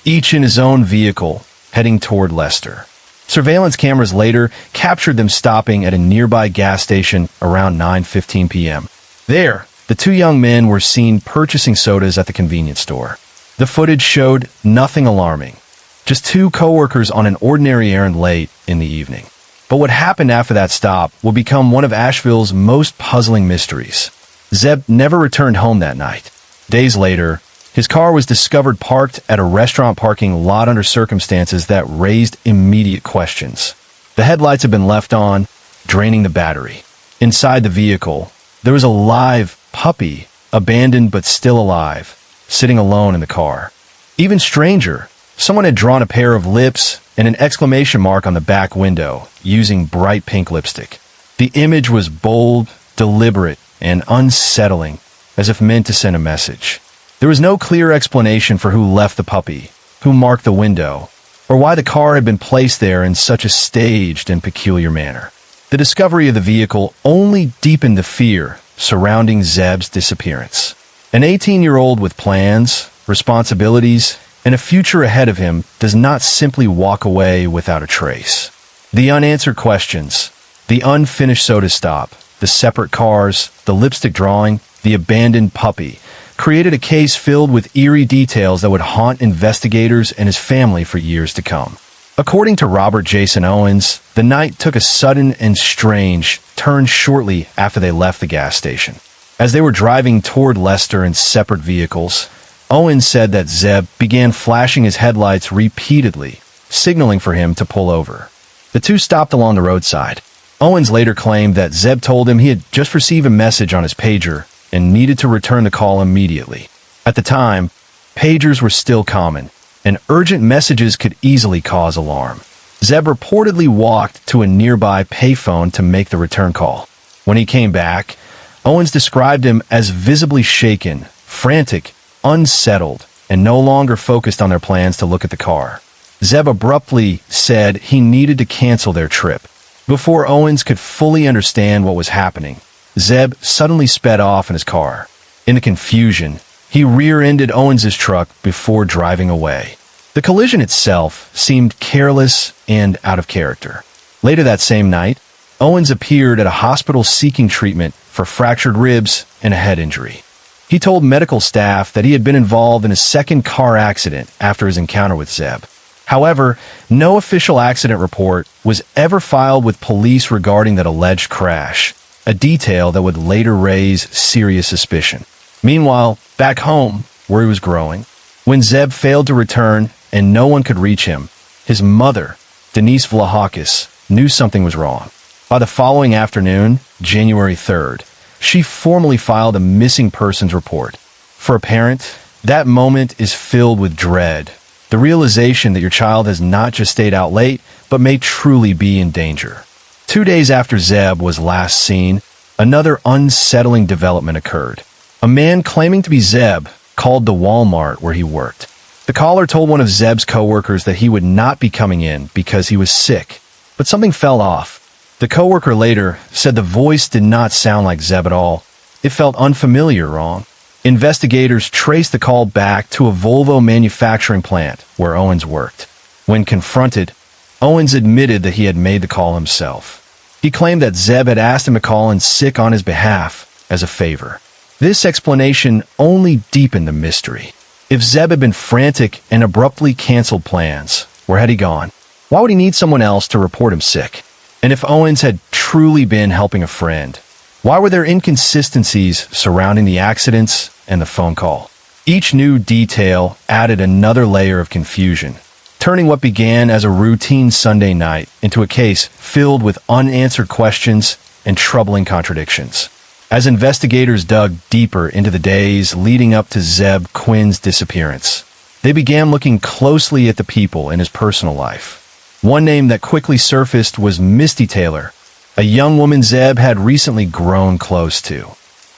each in his own vehicle, heading toward Leicester. Surveillance cameras later captured them stopping at a nearby gas station around 9:15 p.m. There, the two young men were seen purchasing sodas at the convenience store. The footage showed nothing alarming, just two coworkers on an ordinary errand late in the evening. But what happened after that stop will become one of Asheville's most puzzling mysteries. Zeb never returned home that night. Days later, his car was discovered parked at a restaurant parking lot under circumstances that raised immediate questions. The headlights had been left on, draining the battery. Inside the vehicle, there was a live puppy, abandoned but still alive, sitting alone in the car. Even stranger, someone had drawn a pair of lips and an exclamation mark on the back window using bright pink lipstick. The image was bold, deliberate, and unsettling, as if meant to send a message. There was no clear explanation for who left the puppy, who marked the window, or why the car had been placed there in such a staged and peculiar manner. The discovery of the vehicle only deepened the fear surrounding Zeb's disappearance. An 18-year-old with plans, responsibilities, and a future ahead of him does not simply walk away without a trace. The unanswered questions, the unfinished soda stop, the separate cars, the lipstick drawing, the abandoned puppy, created a case filled with eerie details that would haunt investigators and his family for years to come. According to Robert Jason Owens, the night took a sudden and strange turn shortly after they left the gas station. As they were driving toward Leicester in separate vehicles, Owens said that Zeb began flashing his headlights repeatedly, signaling for him to pull over. The two stopped along the roadside. Owens later claimed that Zeb told him he had just received a message on his pager and needed to return the call immediately. At the time, pagers were still common, and urgent messages could easily cause alarm. Zeb reportedly walked to a nearby payphone to make the return call. When he came back, Owens described him as visibly shaken, frantic, unsettled, and no longer focused on their plans to look at the car. Zeb abruptly said he needed to cancel their trip. Before Owens could fully understand what was happening, Zeb suddenly sped off in his car. In the confusion, he rear-ended Owens' truck before driving away. The collision itself seemed careless and out of character. Later that same night, Owens appeared at a hospital seeking treatment for fractured ribs and a head injury. He told medical staff that he had been involved in a second car accident after his encounter with Zeb. However, no official accident report was ever filed with police regarding that alleged crash, a detail that would later raise serious suspicion. Meanwhile, back home, where he was growing, when Zeb failed to return and no one could reach him, his mother, Denise Vlahakis, knew something was wrong. By the following afternoon, January 3rd, she formally filed a missing persons report. For a parent, that moment is filled with dread, the realization that your child has not just stayed out late, but may truly be in danger. 2 days after Zeb was last seen, another unsettling development occurred. A man claiming to be Zeb called the Walmart where he worked. The caller told one of Zeb's coworkers that he would not be coming in because he was sick, but something fell off. The coworker later said the voice did not sound like Zeb at all. It felt unfamiliar, wrong. Investigators traced the call back to a Volvo manufacturing plant where Owens worked. When confronted, Owens admitted that he had made the call himself. He claimed that Zeb had asked him to call in sick on his behalf as a favor. This explanation only deepened the mystery. If Zeb had been frantic and abruptly canceled plans, where had he gone? Why would he need someone else to report him sick? And if Owens had truly been helping a friend, why were there inconsistencies surrounding the accidents and the phone call? Each new detail added another layer of confusion. turning what began as a routine Sunday night into a case filled with unanswered questions and troubling contradictions. As investigators dug deeper into the days leading up to Zeb Quinn's disappearance, they began looking closely at the people in his personal life. One name that quickly surfaced was Misty Taylor, a young woman Zeb had recently grown close to.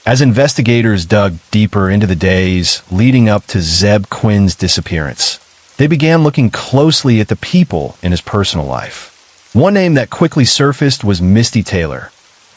As investigators dug deeper into the days leading up to Zeb Quinn's disappearance, they began looking closely at the people in his personal life. One name that quickly surfaced was Misty Taylor,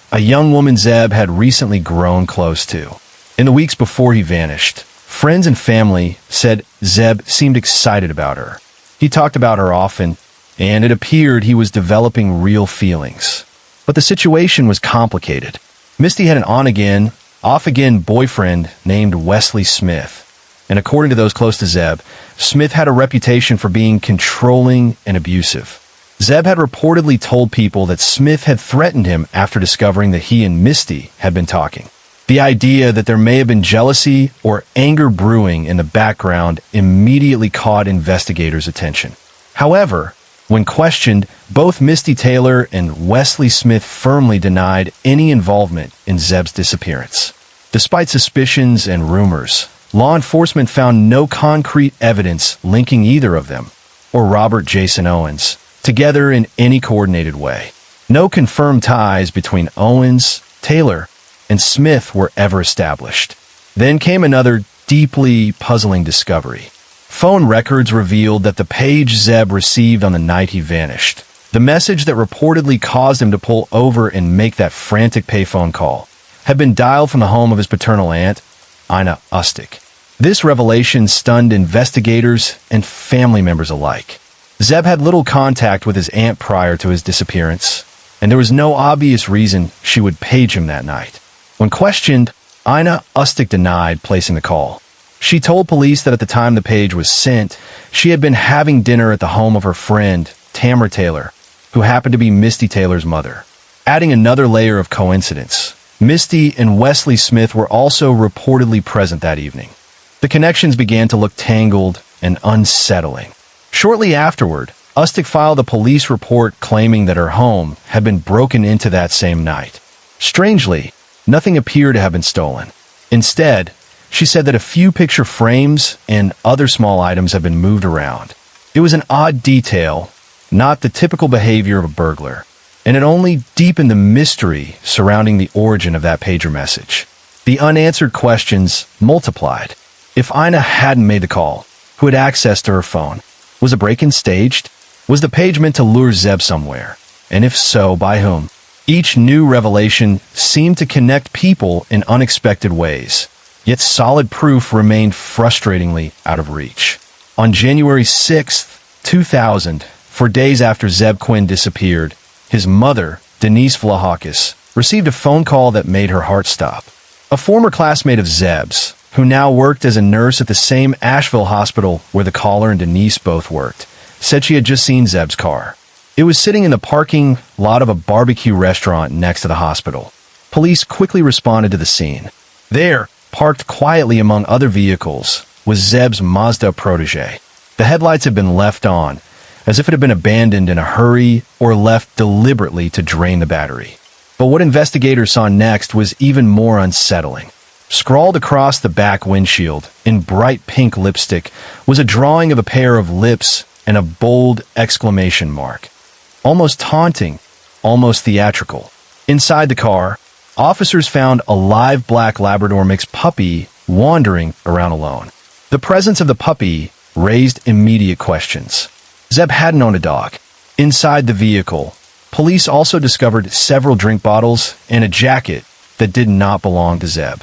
a young woman Zeb had recently grown close to. In the weeks before he vanished, friends and family said Zeb seemed excited about her. He talked about her often, and it appeared he was developing real feelings. But the situation was complicated. Misty had an on-again, off-again boyfriend named Wesley Smith. And according to those close to Zeb, Smith had a reputation for being controlling and abusive. Zeb had reportedly told people that Smith had threatened him after discovering that he and Misty had been talking. The idea that there may have been jealousy or anger brewing in the background immediately caught investigators' attention. However, when questioned, both Misty Taylor and Wesley Smith firmly denied any involvement in Zeb's disappearance. Despite suspicions and rumors, law enforcement found no concrete evidence linking either of them, or Robert Jason Owens, together in any coordinated way. No confirmed ties between Owens, Taylor, and Smith were ever established. Then came another deeply puzzling discovery. Phone records revealed that the page Zeb received on the night he vanished, the message that reportedly caused him to pull over and make that frantic payphone call, had been dialed from the home of his paternal aunt, Ina Ustic. This revelation stunned investigators and family members alike. Zeb had little contact with his aunt prior to his disappearance, and there was no obvious reason she would page him that night. When questioned, Ina Ustic denied placing the call. She told police that at the time the page was sent, she had been having dinner at the home of her friend, Tamara Taylor, who happened to be Misty Taylor's mother. Adding another layer of coincidence, Misty and Wesley Smith were also reportedly present that evening. The connections began to look tangled and unsettling. Shortly afterward, Ustic filed a police report claiming that her home had been broken into that same night. Strangely, nothing appeared to have been stolen. Instead, she said that a few picture frames and other small items had been moved around. It was an odd detail, not the typical behavior of a burglar, and it only deepened the mystery surrounding the origin of that pager message. The unanswered questions multiplied. If Ina hadn't made the call, who had access to her phone? Was a break-in staged? Was the page meant to lure Zeb somewhere? And if so, by whom? Each new revelation seemed to connect people in unexpected ways, yet solid proof remained frustratingly out of reach. On January 6, 2000, for days after Zeb Quinn disappeared, his mother, Denise Vlahakis, received a phone call that made her heart stop. A former classmate of Zeb's, who now worked as a nurse at the same Asheville hospital where the caller and Denise both worked, said she had just seen Zeb's car. It was sitting in the parking lot of a barbecue restaurant next to the hospital. Police quickly responded to the scene. There, parked quietly among other vehicles, was Zeb's Mazda protege. The headlights had been left on, as if it had been abandoned in a hurry or left deliberately to drain the battery. But what investigators saw next was even more unsettling. Scrawled across the back windshield, in bright pink lipstick, was a drawing of a pair of lips and a bold exclamation mark. Almost taunting, almost theatrical. Inside the car, officers found a live black Labrador mixed puppy wandering around alone. The presence of the puppy raised immediate questions. Zeb hadn't owned a dog. Inside the vehicle, police also discovered several drink bottles and a jacket that did not belong to Zeb.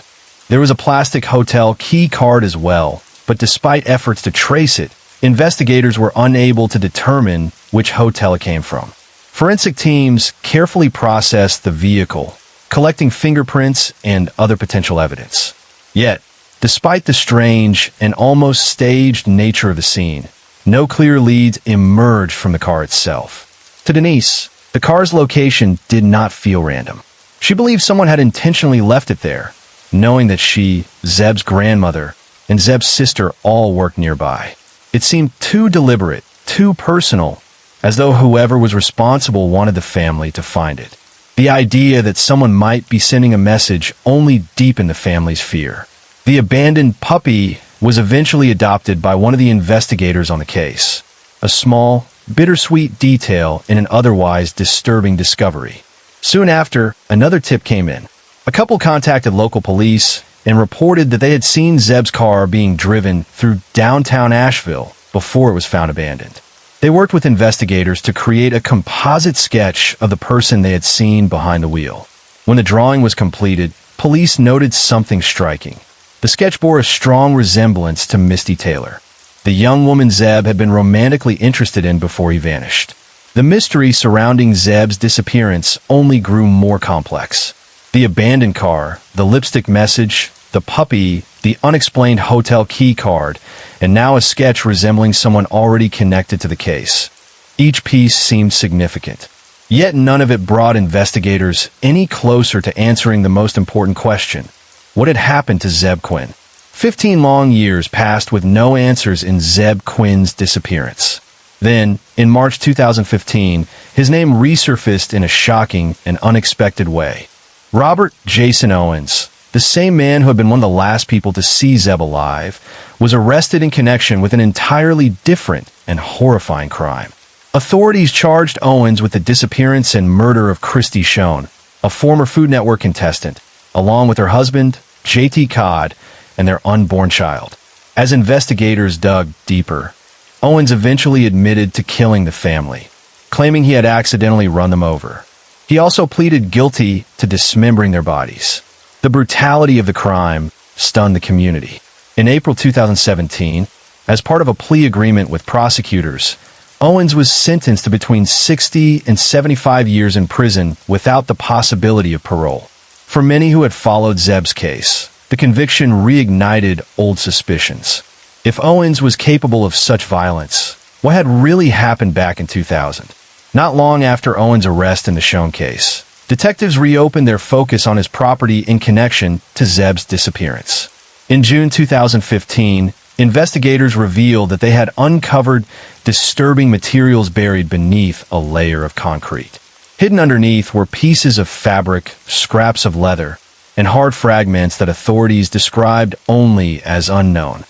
There was a plastic hotel key card as well, but despite efforts to trace it, investigators were unable to determine which hotel it came from. Forensic teams carefully processed the vehicle, collecting fingerprints and other potential evidence. Yet, despite the strange and almost staged nature of the scene, no clear leads emerged from the car itself. To Denise, the car's location did not feel random. She believed someone had intentionally left it there, knowing that she, Zeb's grandmother, and Zeb's sister all worked nearby. It seemed too deliberate, too personal, as though whoever was responsible wanted the family to find it. The idea that someone might be sending a message only deepened the family's fear. The abandoned puppy was eventually adopted by one of the investigators on the case, a small, bittersweet detail in an otherwise disturbing discovery. Soon after, another tip came in. A couple contacted local police and reported that they had seen Zeb's car being driven through downtown Asheville before it was found abandoned. They worked with investigators to create a composite sketch of the person they had seen behind the wheel. When the drawing was completed, police noted something striking. The sketch bore a strong resemblance to Misty Taylor, the young woman Zeb had been romantically interested in before he vanished. The mystery surrounding Zeb's disappearance only grew more complex. The abandoned car, the lipstick message, the puppy, the unexplained hotel key card, and now a sketch resembling someone already connected to the case. Each piece seemed significant. Yet none of it brought investigators any closer to answering the most important question. What had happened to Zeb Quinn? 15 long years passed with no answers in Zeb Quinn's disappearance. Then, in March 2015, his name resurfaced in a shocking and unexpected way. Robert Jason Owens, the same man who had been one of the last people to see Zeb alive, was arrested in connection with an entirely different and horrifying crime. Authorities charged Owens with the disappearance and murder of Christy Schoen, a former Food Network contestant, along with her husband, J.T. Codd, and their unborn child. As investigators dug deeper, Owens eventually admitted to killing the family, claiming he had accidentally run them over. He also pleaded guilty to dismembering their bodies. The brutality of the crime stunned the community. In April 2017, as part of a plea agreement with prosecutors, Owens was sentenced to between 60 and 75 years in prison without the possibility of parole. For many who had followed Zeb's case, the conviction reignited old suspicions. If Owens was capable of such violence, what had really happened back in 2000? Not long after Owens' arrest in the Schoen case, detectives reopened their focus on his property in connection to Zeb's disappearance. In June 2015, investigators revealed that they had uncovered disturbing materials buried beneath a layer of concrete. Hidden underneath were pieces of fabric, scraps of leather, and hard fragments that authorities described only as unknown.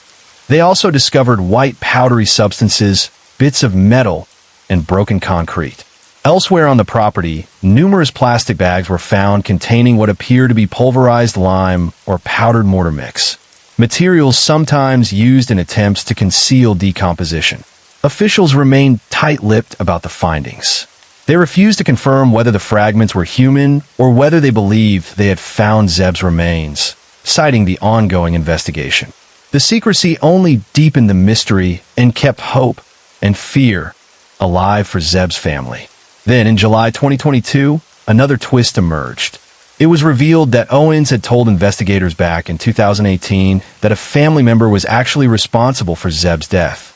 They also discovered white powdery substances, bits of metal, and broken concrete. Elsewhere on the property, numerous plastic bags were found containing what appeared to be pulverized lime or powdered mortar mix, materials sometimes used in attempts to conceal decomposition. Officials remained tight-lipped about the findings. They refused to confirm whether the fragments were human or whether they believed they had found Zeb's remains, citing the ongoing investigation. The secrecy only deepened the mystery and kept hope and fear alive for Zeb's family. Then, in July 2022, another twist emerged. It was revealed that Owens had told investigators back in 2018 that a family member was actually responsible for Zeb's death.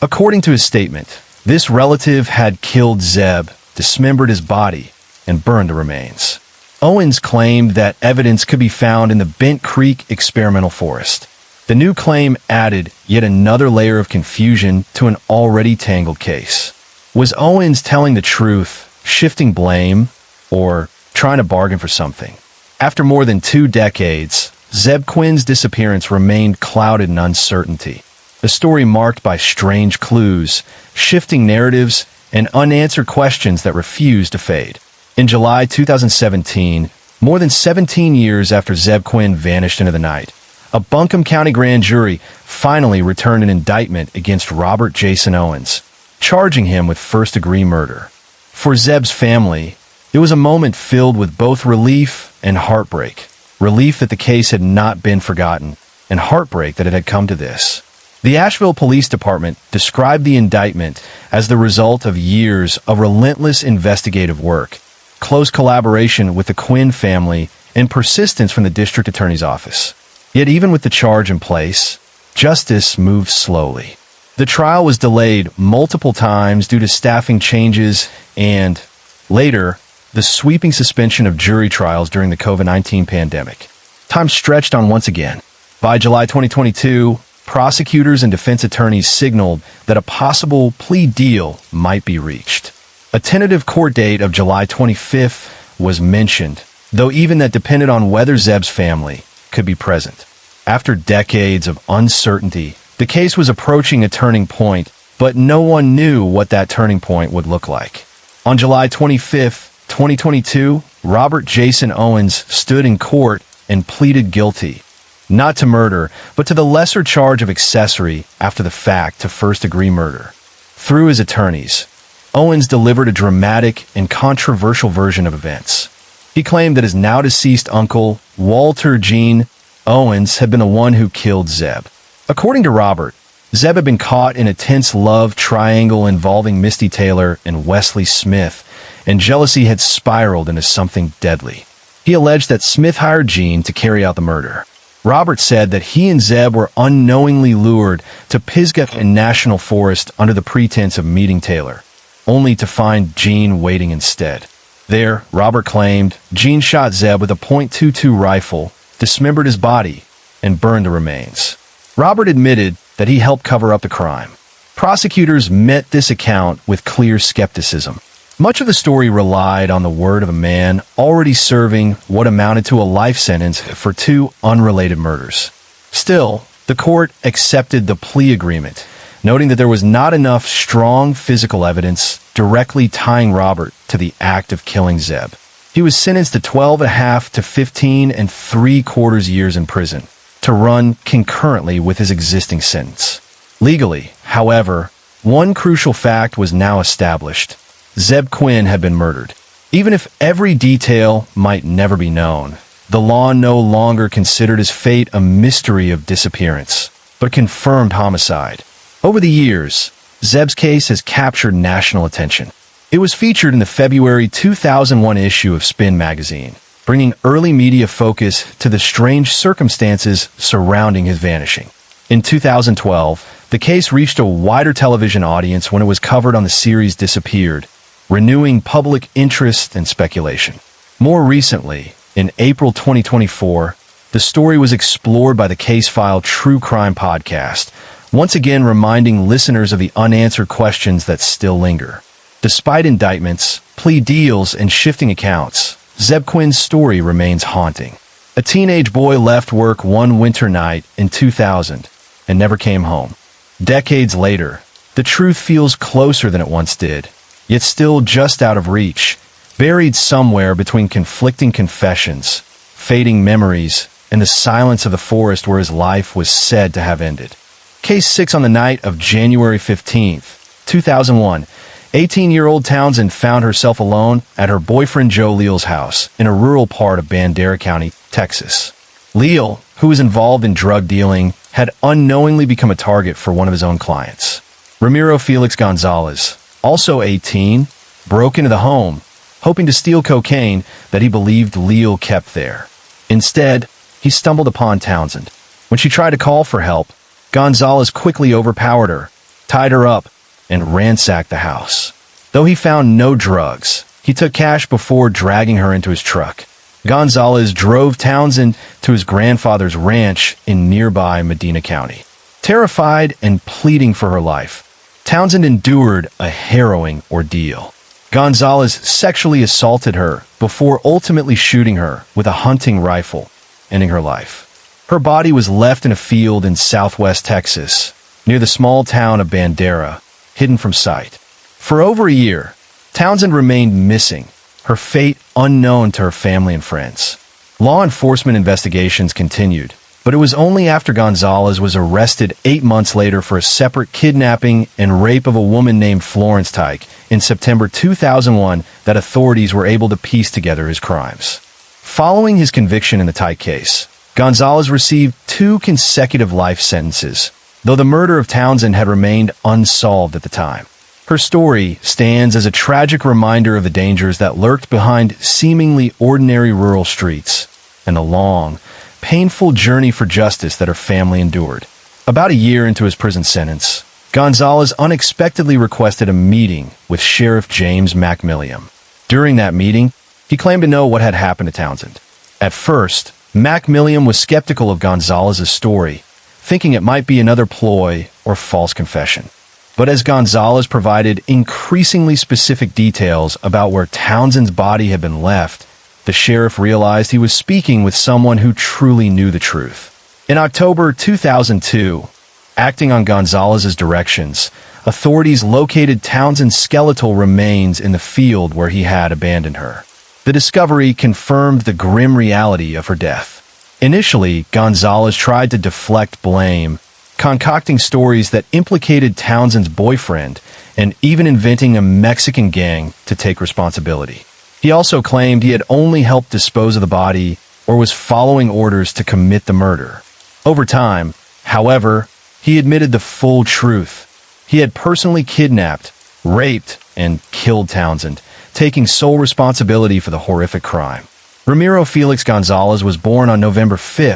According to his statement, this relative had killed Zeb, dismembered his body, and burned the remains. Owens claimed that evidence could be found in the Bent Creek experimental forest. The new claim added yet another layer of confusion to an already tangled case. Was Owens telling the truth, shifting blame, or trying to bargain for something? After more than 2 decades, Zeb Quinn's disappearance remained clouded in uncertainty. A story marked by strange clues, shifting narratives, and unanswered questions that refused to fade. In July 2017, more than 17 years after Zeb Quinn vanished into the night, a Buncombe County grand jury finally returned an indictment against Robert Jason Owens, charging him with first-degree murder. For Zeb's family, it was a moment filled with both relief and heartbreak. Relief that the case had not been forgotten, and heartbreak that it had come to this. The Asheville Police Department described the indictment as the result of years of relentless investigative work, close collaboration with the Quinn family, and persistence from the district attorney's office. Yet even with the charge in place, justice moved slowly. The trial was delayed multiple times due to staffing changes and, later, the sweeping suspension of jury trials during the COVID-19 pandemic. Time stretched on once again. By July 2022, prosecutors and defense attorneys signaled that a possible plea deal might be reached. A tentative court date of July 25th was mentioned, though even that depended on whether Zeb's family could be present. After decades of uncertainty, the case was approaching a turning point, but no one knew what that turning point would look like. On July 25th, 2022, Robert Jason Owens stood in court and pleaded guilty, not to murder, but to the lesser charge of accessory after the fact to first-degree murder. Through his attorneys, Owens delivered a dramatic and controversial version of events. He claimed that his now-deceased uncle, Walter Gene Owens, had been the one who killed Zeb. According to Robert, Zeb had been caught in a tense love triangle involving Misty Taylor and Wesley Smith, and jealousy had spiraled into something deadly. He alleged that Smith hired Gene to carry out the murder. Robert said that he and Zeb were unknowingly lured to Pisgah National Forest under the pretense of meeting Taylor, only to find Gene waiting instead. There, Robert claimed, Gene shot Zeb with a .22 rifle, dismembered his body, and burned the remains. Robert admitted that he helped cover up the crime. Prosecutors met this account with clear skepticism. Much of the story relied on the word of a man already serving what amounted to a life sentence for two unrelated murders. Still, the court accepted the plea agreement, noting that there was not enough strong physical evidence directly tying Robert to the act of killing Zeb. He was sentenced to 12.5 to 15 3/4 years in prison, to run concurrently with his existing sentence. Legally, however, one crucial fact was now established. Zeb Quinn had been murdered. Even if every detail might never be known, the law no longer considered his fate a mystery of disappearance, but confirmed homicide. Over the years, Zeb's case has captured national attention. It was featured in the February 2001 issue of Spin magazine, bringing early media focus to the strange circumstances surrounding his vanishing. In 2012, the case reached a wider television audience when it was covered on the series Disappeared, renewing public interest and speculation. More recently, in April 2024, the story was explored by the Case File True Crime podcast, once again reminding listeners of the unanswered questions that still linger. Despite indictments, plea deals, and shifting accounts, Zeb Quinn's story remains haunting. A teenage boy left work one winter night in 2000 and never came home. Decades later, the truth feels closer than it once did, yet still just out of reach, buried somewhere between conflicting confessions, fading memories, and the silence of the forest where his life was said to have ended. Case 6 on the night of January 15th, 2001, 18-year-old Townsend found herself alone at her boyfriend Joe Leal's house in a rural part of Bandera County, Texas. Leal, who was involved in drug dealing, had unknowingly become a target for one of his own clients. Ramiro Felix Gonzalez, also 18, broke into the home, hoping to steal cocaine that he believed Leal kept there. Instead, he stumbled upon Townsend. When she tried to call for help, Gonzalez quickly overpowered her, tied her up, and ransacked the house. Though he found no drugs, he took cash before dragging her into his truck. Gonzalez drove Townsend to his grandfather's ranch in nearby Medina County. Terrified and pleading for her life, Townsend endured a harrowing ordeal. Gonzalez sexually assaulted her before ultimately shooting her with a hunting rifle, ending her life. Her body was left in a field in southwest Texas, near the small town of Bandera, hidden from sight. For over a year, Townsend remained missing, her fate unknown to her family and friends. Law enforcement investigations continued, but it was only after Gonzalez was arrested 8 months later for a separate kidnapping and rape of a woman named Florence Tyke in September 2001 that authorities were able to piece together his crimes. Following his conviction in the Tyke case, Gonzalez received 2 consecutive life sentences, though the murder of Townsend had remained unsolved at the time. Her story stands as a tragic reminder of the dangers that lurked behind seemingly ordinary rural streets and the long, painful journey for justice that her family endured. About a year into his prison sentence, Gonzalez unexpectedly requested a meeting with Sheriff James McMilliam. During that meeting, he claimed to know what had happened to Townsend. At first, McMilliam was skeptical of Gonzalez's story, thinking it might be another ploy or false confession. But as Gonzalez provided increasingly specific details about where Townsend's body had been left, the sheriff realized he was speaking with someone who truly knew the truth. In October 2002, acting on Gonzalez's directions, authorities located Townsend's skeletal remains in the field where he had abandoned her. The discovery confirmed the grim reality of her death. Initially, Gonzalez tried to deflect blame, concocting stories that implicated Townsend's boyfriend and even inventing a Mexican gang to take responsibility. He also claimed he had only helped dispose of the body or was following orders to commit the murder. Over time, however, he admitted the full truth. He had personally kidnapped, raped, and killed Townsend, taking sole responsibility for the horrific crime. Ramiro Felix Gonzalez was born on November 5,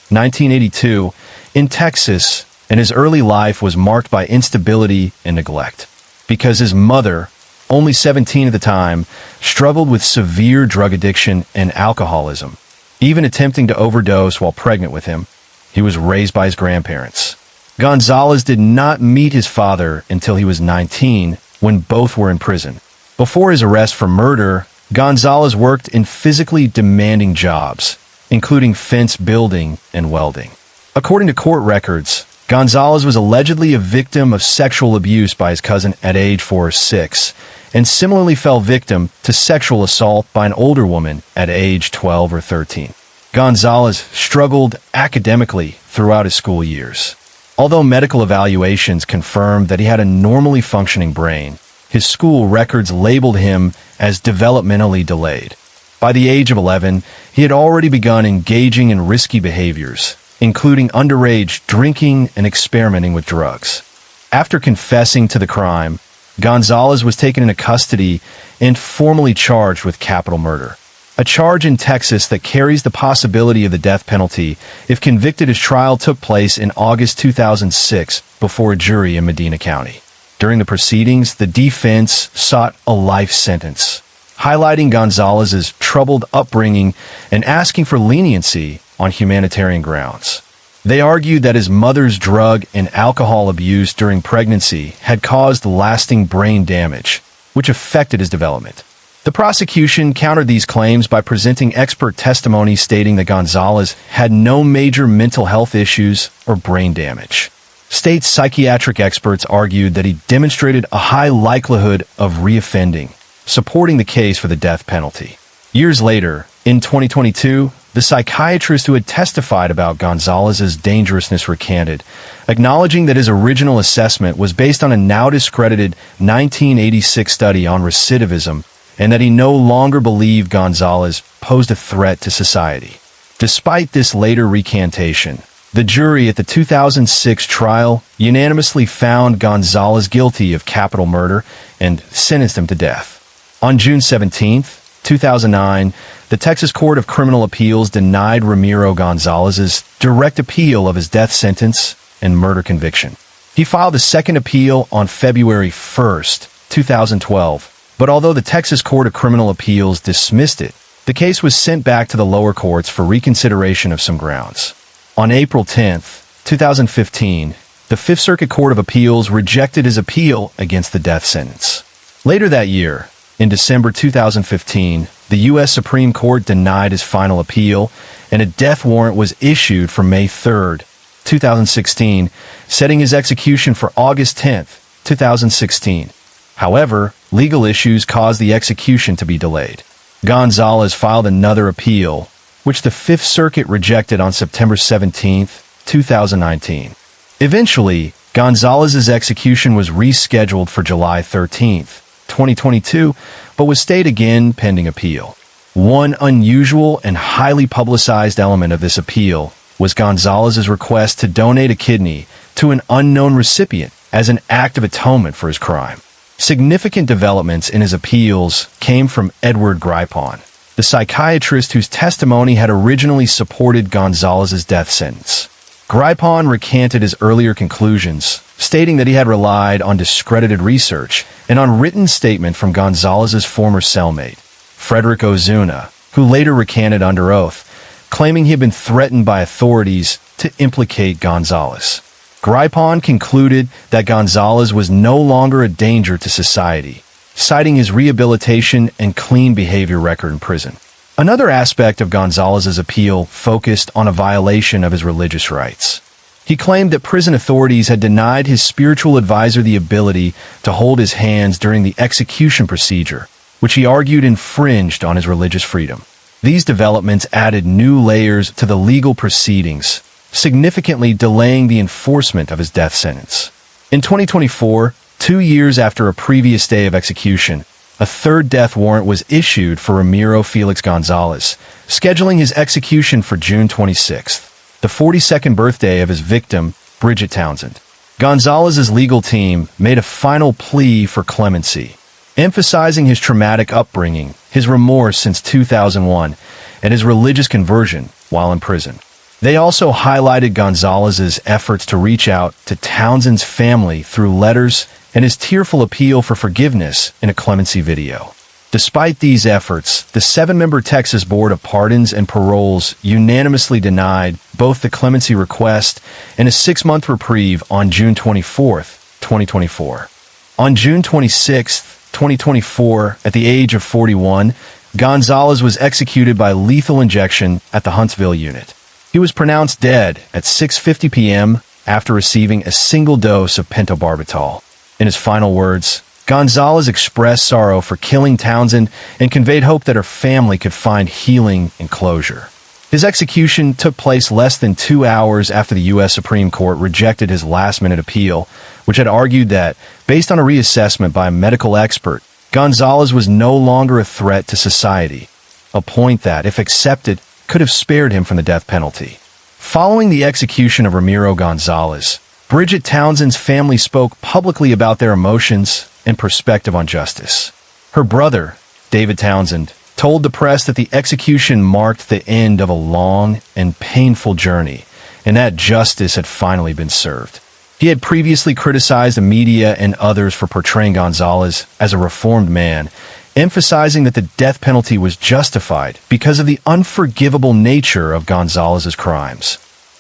1982, in Texas, and his early life was marked by instability and neglect. Because his mother, only 17 at the time, struggled with severe drug addiction and alcoholism, even attempting to overdose while pregnant with him. He was raised by his grandparents. Gonzalez did not meet his father until he was 19, when both were in prison. Before his arrest for murder, Gonzalez worked in physically demanding jobs, including fence building and welding. According to court records, Gonzalez was allegedly a victim of sexual abuse by his cousin at age 4 or 6, and similarly fell victim to sexual assault by an older woman at age 12 or 13. Gonzalez struggled academically throughout his school years. Although medical evaluations confirmed that he had a normally functioning brain, his school records labeled him as developmentally delayed. By the age of 11, he had already begun engaging in risky behaviors, including underage drinking and experimenting with drugs. After confessing to the crime, Gonzalez was taken into custody and formally charged with capital murder, a charge in Texas that carries the possibility of the death penalty if convicted. His trial took place in August 2006 before a jury in Medina County. During the proceedings, the defense sought a life sentence, highlighting Gonzalez's troubled upbringing and asking for leniency on humanitarian grounds. They argued that his mother's drug and alcohol abuse during pregnancy had caused lasting brain damage, which affected his development. The prosecution countered these claims by presenting expert testimony stating that Gonzalez had no major mental health issues or brain damage. State psychiatric experts argued that he demonstrated a high likelihood of reoffending, supporting the case for the death penalty. Years later, in 2022, the psychiatrist who had testified about Gonzalez's dangerousness recanted, acknowledging that his original assessment was based on a now discredited 1986 study on recidivism and that he no longer believed Gonzalez posed a threat to society. Despite this later recantation, the jury at the 2006 trial unanimously found Gonzalez guilty of capital murder and sentenced him to death. On June 17, 2009, the Texas Court of Criminal Appeals denied Ramiro Gonzalez's direct appeal of his death sentence and murder conviction. He filed a second appeal on February 1, 2012, but although the Texas Court of Criminal Appeals dismissed it, the case was sent back to the lower courts for reconsideration of some grounds. On April 10, 2015, the Fifth Circuit Court of Appeals rejected his appeal against the death sentence. Later that year, in December 2015, the U.S. Supreme Court denied his final appeal, and a death warrant was issued for May 3, 2016, setting his execution for August 10, 2016. However, legal issues caused the execution to be delayed. Gonzalez filed another appeal, which the Fifth Circuit rejected on September 17, 2019. Eventually, Gonzalez's execution was rescheduled for July 13, 2022, but was stayed again pending appeal. One unusual and highly publicized element of this appeal was Gonzalez's request to donate a kidney to an unknown recipient as an act of atonement for his crime. Significant developments in his appeals came from Edward Gripon, the psychiatrist whose testimony had originally supported Gonzalez's death sentence. Gripon recanted his earlier conclusions, stating that he had relied on discredited research and on written statement from Gonzalez's former cellmate, Frederick Ozuna, who later recanted under oath, claiming he had been threatened by authorities to implicate Gonzalez. Gripon concluded that Gonzalez was no longer a danger to society, citing his rehabilitation and clean behavior record in prison. Another aspect of Gonzalez's appeal focused on a violation of his religious rights. He claimed that prison authorities had denied his spiritual advisor the ability to hold his hands during the execution procedure, which he argued infringed on his religious freedom. These developments added new layers to the legal proceedings, significantly delaying the enforcement of his death sentence. In 2024, 2 years after a previous day of execution, a third death warrant was issued for Ramiro Felix Gonzalez, scheduling his execution for June 26th, the 42nd birthday of his victim, Bridget Townsend. Gonzalez's legal team made a final plea for clemency, emphasizing his traumatic upbringing, his remorse since 2001, and his religious conversion while in prison. They also highlighted Gonzalez's efforts to reach out to Townsend's family through letters and his tearful appeal for forgiveness in a clemency video. Despite these efforts, the 7-member Texas Board of Pardons and Paroles unanimously denied both the clemency request and a 6-month reprieve on June 24, 2024. On June 26, 2024, at the age of 41, Gonzalez was executed by lethal injection at the Huntsville unit. He was pronounced dead at 6:50 p.m. after receiving a single dose of pentobarbital. In his final words, Gonzalez expressed sorrow for killing Townsend and conveyed hope that her family could find healing and closure. His execution took place less than 2 hours after the U.S. Supreme Court rejected his last-minute appeal, which had argued that, based on a reassessment by a medical expert, Gonzalez was no longer a threat to society, a point that, if accepted, could have spared him from the death penalty. Following the execution of Ramiro Gonzalez, Bridget Townsend's family spoke publicly about their emotions and perspective on justice. Her brother, David Townsend, told the press that the execution marked the end of a long and painful journey, and that justice had finally been served. He had previously criticized the media and others for portraying Gonzalez as a reformed man, emphasizing that the death penalty was justified because of the unforgivable nature of Gonzalez's crimes,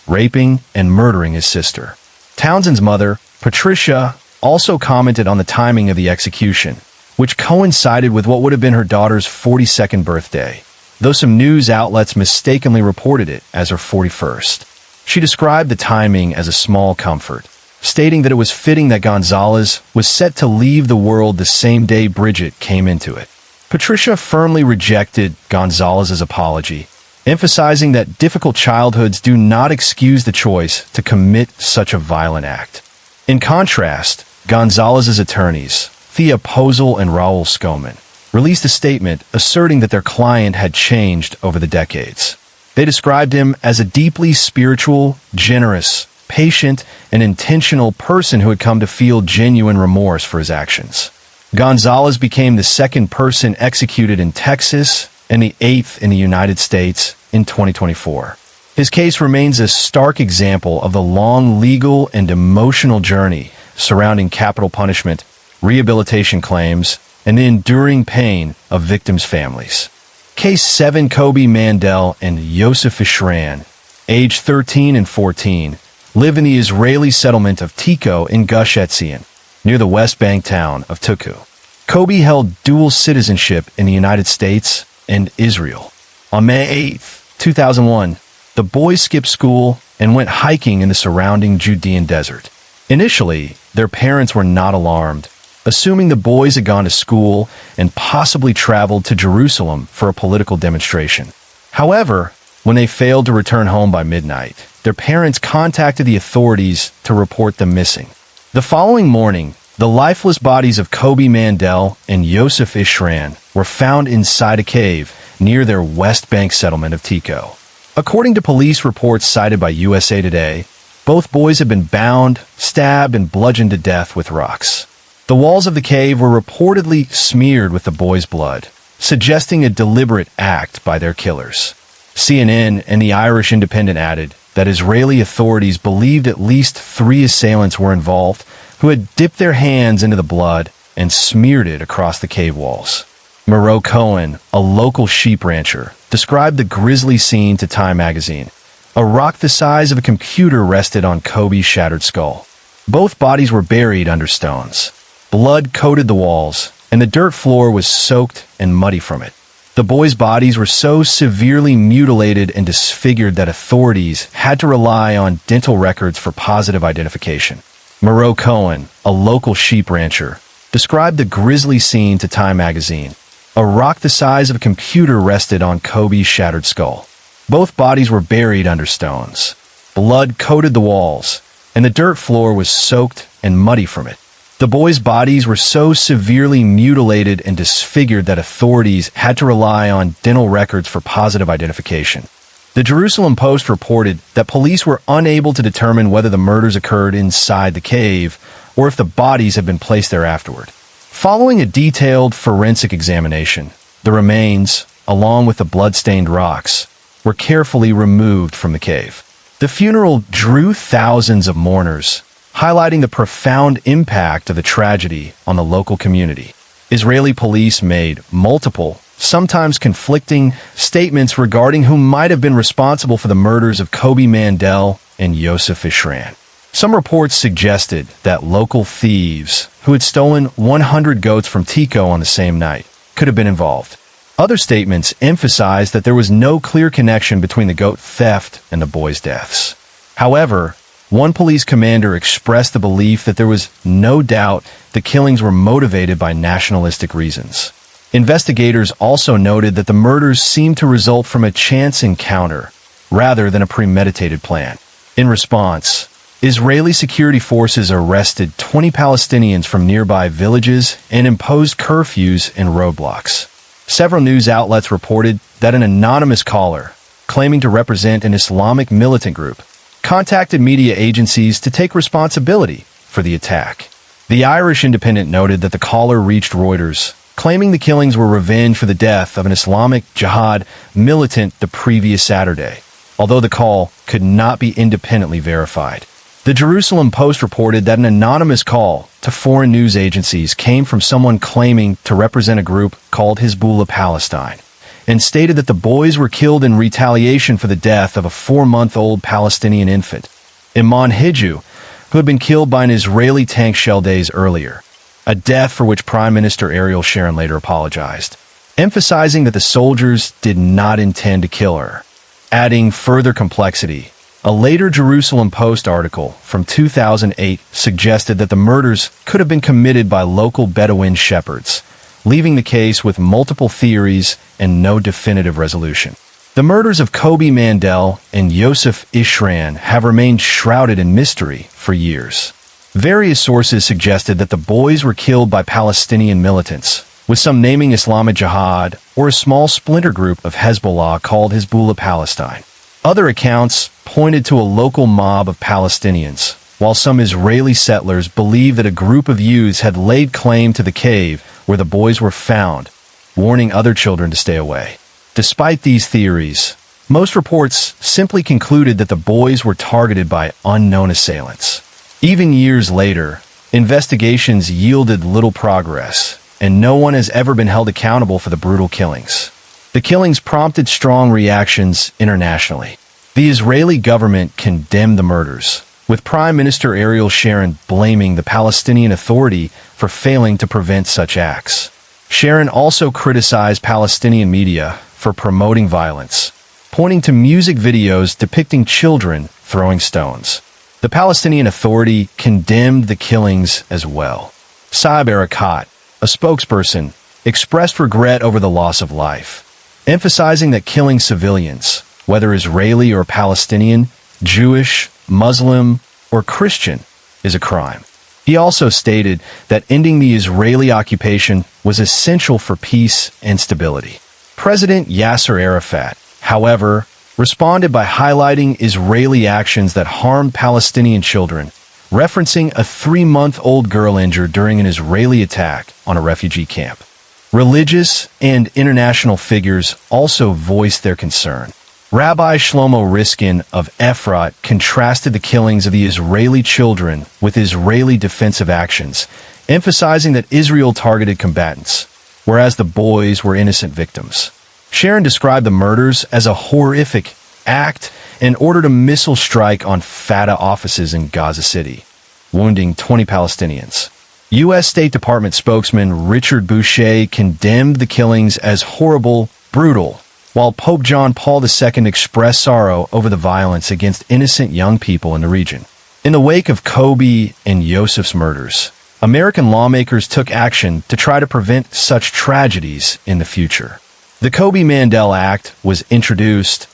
raping and murdering his sister. Townsend's mother, Patricia, also commented on the timing of the execution, which coincided with what would have been her daughter's 42nd birthday, though some news outlets mistakenly reported it as her 41st. She described the timing as a small comfort, stating that it was fitting that Gonzalez was set to leave the world the same day Bridget came into it. Patricia firmly rejected Gonzalez's apology, emphasizing that difficult childhoods do not excuse the choice to commit such a violent act. In contrast, Gonzalez's attorneys, Thea Posel and Raul Skoman, released a statement asserting that their client had changed over the decades. They described him as a deeply spiritual, generous, patient, and intentional person who had come to feel genuine remorse for his actions. Gonzalez became the second person executed in Texas and the 8th in the United States in 2024. His case remains a stark example of the long legal and emotional journey surrounding capital punishment, rehabilitation claims, and the enduring pain of victims' families. Case 7 Kobe Mandel and Yosef Ishran, age 13 and 14, live in the Israeli settlement of Tico in Gush Etzion, near the West Bank town of Tuku. Kobe held dual citizenship in the United States and Israel. On May 8, 2001, the boys skipped school and went hiking in the surrounding Judean desert. Initially, their parents were not alarmed, assuming the boys had gone to school and possibly traveled to Jerusalem for a political demonstration. However, when they failed to return home by midnight, their parents contacted the authorities to report them missing. The following morning, the lifeless bodies of Kobe Mandel and Yosef Ishran were found inside a cave near their West Bank settlement of Tico. According to police reports cited by USA Today, both boys had been bound, stabbed, and bludgeoned to death with rocks. The walls of the cave were reportedly smeared with the boys' blood, suggesting a deliberate act by their killers. CNN and the Irish Independent added that Israeli authorities believed at least 3 assailants were involved who had dipped their hands into the blood and smeared it across the cave walls. Moreau Cohen, a local sheep rancher, described the grisly scene to Time magazine, A rock the size of a computer rested on Kobe's shattered skull. Both bodies were buried under stones. Blood coated the walls, and the dirt floor was soaked and muddy from it. The boys' bodies were so severely mutilated and disfigured that authorities had to rely on dental records for positive identification. Moreau Cohen, a local sheep rancher, described the grisly scene to Time magazine. A rock the size of a computer rested on Kobe's shattered skull. Both bodies were buried under stones. Blood coated the walls, and the dirt floor was soaked and muddy from it. The boys' bodies were so severely mutilated and disfigured that authorities had to rely on dental records for positive identification. The Jerusalem Post reported that police were unable to determine whether the murders occurred inside the cave or if the bodies had been placed there afterward. Following a detailed forensic examination, the remains, along with the blood-stained rocks, were carefully removed from the cave. The funeral drew thousands of mourners, highlighting the profound impact of the tragedy on the local community. Israeli police made multiple, sometimes conflicting, statements regarding who might have been responsible for the murders of Kobe Mandel and Yosef Ishran. Some reports suggested that local thieves, who had stolen 100 goats from Tico on the same night, could have been involved. Other statements emphasized that there was no clear connection between the goat theft and the boys' deaths. However, one police commander expressed the belief that there was no doubt the killings were motivated by nationalistic reasons. Investigators also noted that the murders seemed to result from a chance encounter, rather than a premeditated plan. In response, Israeli security forces arrested 20 Palestinians from nearby villages and imposed curfews and roadblocks. Several news outlets reported that an anonymous caller, claiming to represent an Islamic militant group, contacted media agencies to take responsibility for the attack. The Irish Independent noted that the caller reached Reuters, claiming the killings were revenge for the death of an Islamic Jihad militant the previous Saturday, although the call could not be independently verified. The Jerusalem Post reported that an anonymous call to foreign news agencies came from someone claiming to represent a group called Hezbollah Palestine, and stated that the boys were killed in retaliation for the death of a 4-month-old Palestinian infant, Iman Hiju, who had been killed by an Israeli tank shell days earlier, a death for which Prime Minister Ariel Sharon later apologized, emphasizing that the soldiers did not intend to kill her. Adding further complexity, a later Jerusalem Post article from 2008 suggested that the murders could have been committed by local Bedouin shepherds, leaving the case with multiple theories and no definitive resolution. The murders of Kobe Mandel and Yosef Ishran have remained shrouded in mystery for years. Various sources suggested that the boys were killed by Palestinian militants, with some naming Islamic Jihad or a small splinter group of Hezbollah called Hezbollah Palestine. Other accounts pointed to a local mob of Palestinians, while some Israeli settlers believed that a group of youths had laid claim to the cave where the boys were found, warning other children to stay away. Despite these theories, most reports simply concluded that the boys were targeted by unknown assailants. Even years later, investigations yielded little progress, and no one has ever been held accountable for the brutal killings. The killings prompted strong reactions internationally. The Israeli government condemned the murders, with Prime Minister Ariel Sharon blaming the Palestinian Authority for failing to prevent such acts. Sharon also criticized Palestinian media for promoting violence, pointing to music videos depicting children throwing stones. The Palestinian Authority condemned the killings as well. Saeb Erekat, a spokesperson, expressed regret over the loss of life, emphasizing that killing civilians, whether Israeli or Palestinian, Jewish, Muslim, or Christian, is a crime. He also stated that ending the Israeli occupation was essential for peace and stability. President Yasser Arafat, however, responded by highlighting Israeli actions that harmed Palestinian children, referencing a 3-month-old girl injured during an Israeli attack on a refugee camp. Religious and international figures also voiced their concern. Rabbi Shlomo Riskin of Efrat contrasted the killings of the Israeli children with Israeli defensive actions, emphasizing that Israel targeted combatants, whereas the boys were innocent victims. Sharon described the murders as a horrific act and ordered a missile strike on Fatah offices in Gaza City, wounding 20 Palestinians. U.S. State Department spokesman Richard Boucher condemned the killings as horrible, brutal, while Pope John Paul II expressed sorrow over the violence against innocent young people in the region. In the wake of Kobe and Yosef's murders, American lawmakers took action to try to prevent such tragedies in the future. The Kobe-Mandel Act was introduced,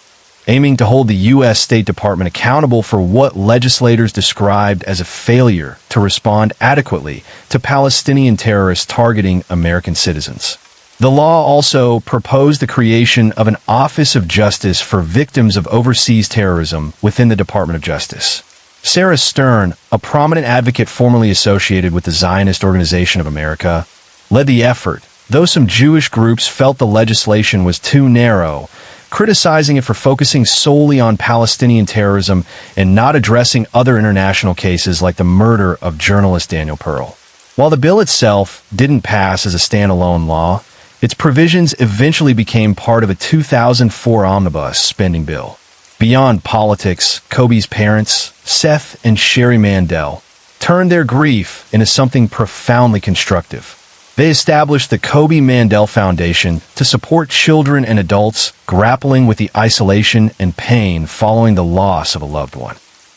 aiming to hold the U.S. State Department accountable for what legislators described as a failure to respond adequately to Palestinian terrorists targeting American citizens. The law also proposed the creation of an Office of Justice for victims of overseas terrorism within the Department of Justice. Sarah Stern, a prominent advocate formerly associated with the Zionist Organization of America, led the effort, though some Jewish groups felt the legislation was too narrow, criticizing it for focusing solely on Palestinian terrorism and not addressing other international cases like the murder of journalist Daniel Pearl. While the bill itself didn't pass as a standalone law, its provisions eventually became part of a 2004 omnibus spending bill. Beyond politics, Kobe's parents, Seth and Sherry Mandel, turned their grief into something profoundly constructive. They established the Kobe Mandel Foundation to support children and adults grappling with the isolation and pain following the loss of a loved one.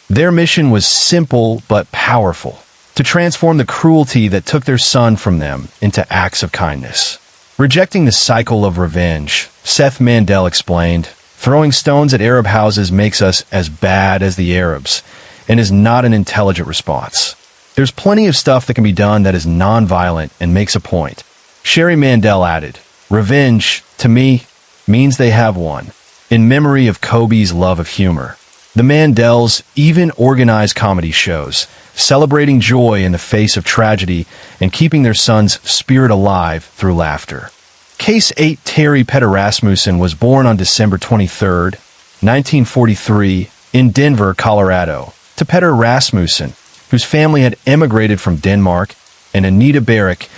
Their mission was simple but powerful: to transform the cruelty that took their son from them into acts of kindness. Rejecting the cycle of revenge, Seth Mandel explained, "Throwing stones at Arab houses makes us as bad as the Arabs and is not an intelligent response. There's plenty of stuff that can be done that is non-violent and makes a point." Sherry Mandel added, "Revenge, to me, means they have won." In memory of Kobe's love of humor, the Mandels even organized comedy shows, celebrating joy in the face of tragedy and keeping their son's spirit alive through laughter. Case 8 Terry Petter Rasmussen was born on December 23, 1943, in Denver, Colorado, to Petter Rasmussen, whose family had emigrated from Denmark, and Anita Barrick,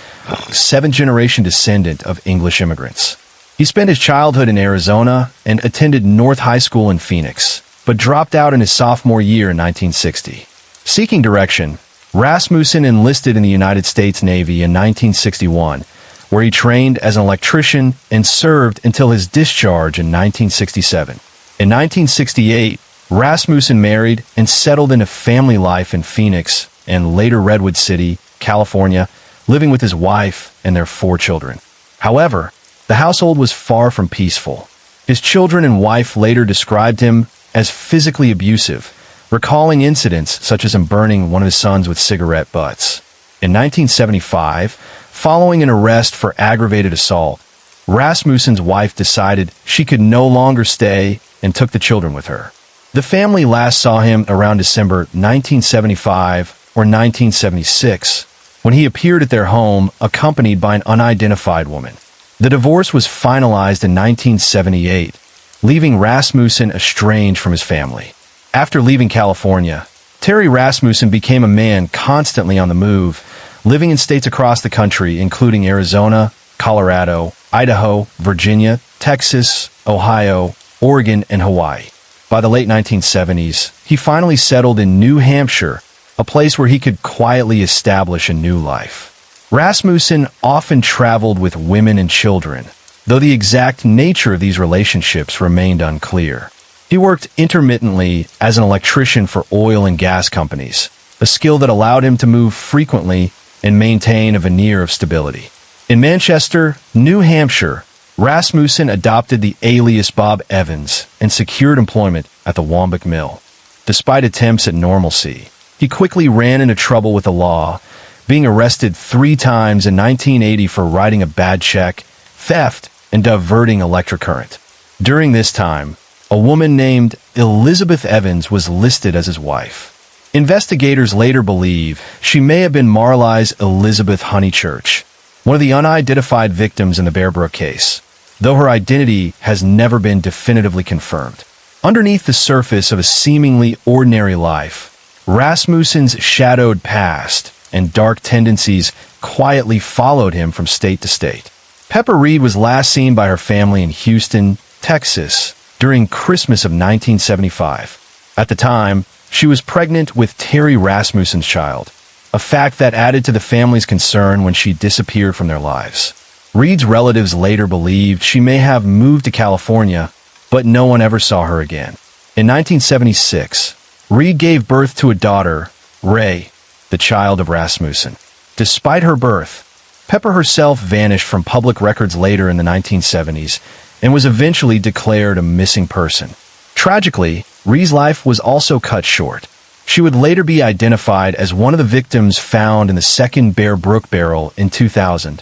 seventh-generation descendant of English immigrants. He spent his childhood in Arizona and attended North High School in Phoenix, but dropped out in his sophomore year in 1960. Seeking direction, Rasmussen enlisted in the United States Navy in 1961, where he trained as an electrician and served until his discharge in 1967. In 1968, Rasmussen married and settled into family life in Phoenix and later Redwood City, California, living with his wife and their 4 children. However, the household was far from peaceful. His children and wife later described him as physically abusive, recalling incidents such as him burning one of his sons with cigarette butts. In 1975, following an arrest for aggravated assault, Rasmussen's wife decided she could no longer stay and took the children with her. The family last saw him around December 1975 or 1976, when he appeared at their home accompanied by an unidentified woman. The divorce was finalized in 1978, leaving Rasmussen estranged from his family. After leaving California, Terry Rasmussen became a man constantly on the move, living in states across the country, including Arizona, Colorado, Idaho, Virginia, Texas, Ohio, Oregon, and Hawaii. By the late 1970s, he finally settled in New Hampshire, a place where he could quietly establish a new life. Rasmussen often traveled with women and children, though the exact nature of these relationships remained unclear. He worked intermittently as an electrician for oil and gas companies, a skill that allowed him to move frequently and maintain a veneer of stability. In Manchester, New Hampshire, Rasmussen adopted the alias Bob Evans and secured employment at the Wambach Mill. Despite attempts at normalcy, he quickly ran into trouble with the law, being arrested 3 times in 1980 for writing a bad check, theft, and diverting electric current. During this time, a woman named Elizabeth Evans was listed as his wife. Investigators later believe she may have been Marley's Elizabeth Honeychurch, one of the unidentified victims in the Bear Brook case, though her identity has never been definitively confirmed. Underneath the surface of a seemingly ordinary life, Rasmussen's shadowed past and dark tendencies quietly followed him from state to state. Pepper Reed was last seen by her family in Houston, Texas, during Christmas of 1975. At the time, she was pregnant with Terry Rasmussen's child, a fact that added to the family's concern when she disappeared from their lives. Reed's relatives later believed she may have moved to California, but no one ever saw her again. In 1976, Reed gave birth to a daughter, Ray, the child of Rasmussen. Despite her birth, Pepper herself vanished from public records later in the 1970s and was eventually declared a missing person. Tragically, Reed's life was also cut short. She would later be identified as one of the victims found in the second Bear Brook barrel in 2000,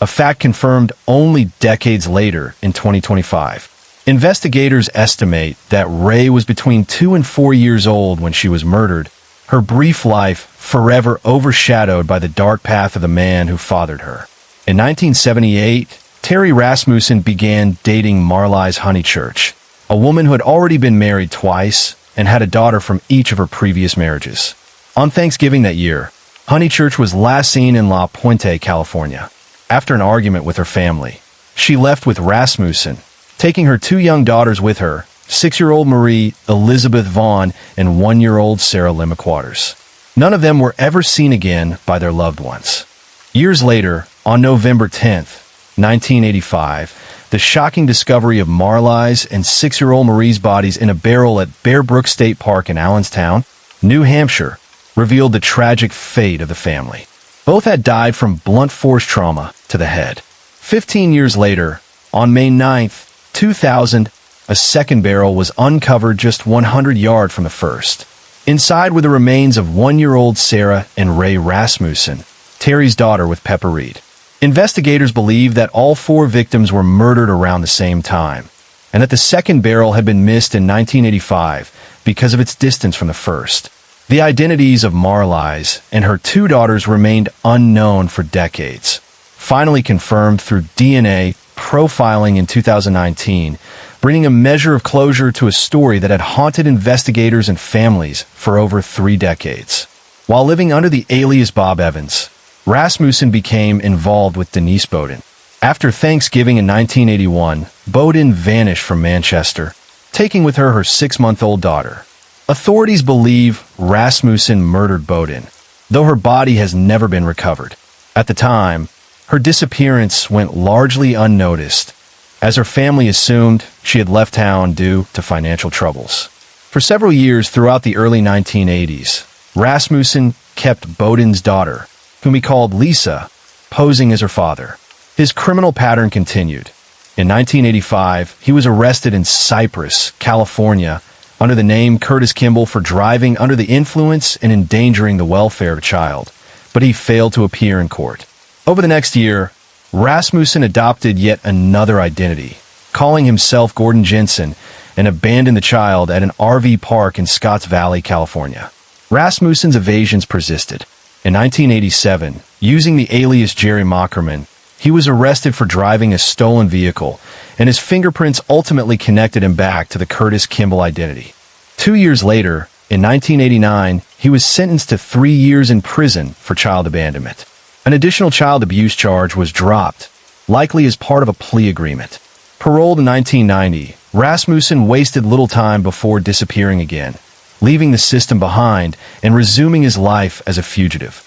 a fact confirmed only decades later in 2025. Investigators estimate that Ray was between 2 and 4 years old when she was murdered, her brief life forever overshadowed by the dark path of the man who fathered her. In 1978, Terry Rasmussen began dating Marlies Honeychurch, a woman who had already been married twice and had a daughter from each of her previous marriages. On Thanksgiving that year, Honeychurch was last seen in La Puente, California. After an argument with her family, she left with Rasmussen, taking her 2 young daughters with her, 6-year-old Marie Elizabeth Vaughn and 1-year-old Sarah Limacquaters. None of them were ever seen again by their loved ones. Years later, on November 10th, 1985, the shocking discovery of Marlies and 6-year-old Marie's bodies in a barrel at Bear Brook State Park in Allenstown, New Hampshire, revealed the tragic fate of the family. Both had died from blunt force trauma to the head. 15 years later, on May 9th, 2000, a second barrel was uncovered just 100 yards from the first. Inside were the remains of 1-year-old Sarah and Ray Rasmussen, Terry's daughter with Pepper Reed. Investigators believe that all 4 victims were murdered around the same time, and that the second barrel had been missed in 1985 because of its distance from the first. The identities of Marlies and her 2 daughters remained unknown for decades, finally confirmed through DNA profiling in 2019, bringing a measure of closure to a story that had haunted investigators and families for over 3 decades. While living under the alias Bob Evans, Rasmussen became involved with Denise Bowden. After Thanksgiving in 1981, Bowden vanished from Manchester, taking with her her 6-month-old daughter. Authorities believe Rasmussen murdered Bowden, though her body has never been recovered. At the time, her disappearance went largely unnoticed, as her family assumed she had left town due to financial troubles. For several years throughout the early 1980s, Rasmussen kept Bowden's daughter, whom he called Lisa, posing as her father. His criminal pattern continued. In 1985, he was arrested in Cypress, California, under the name Curtis Kimball for driving under the influence and endangering the welfare of a child, but he failed to appear in court. Over the next year, Rasmussen adopted yet another identity, calling himself Gordon Jensen, and abandoned the child at an RV park in Scotts Valley, California. Rasmussen's evasions persisted. In 1987, using the alias Jerry Mockerman, he was arrested for driving a stolen vehicle, and his fingerprints ultimately connected him back to the Curtis Kimball identity. 2 years later, in 1989, he was sentenced to 3 years in prison for child abandonment. An additional child abuse charge was dropped, likely as part of a plea agreement. Paroled in 1990, Rasmussen wasted little time before disappearing again, leaving the system behind and resuming his life as a fugitive.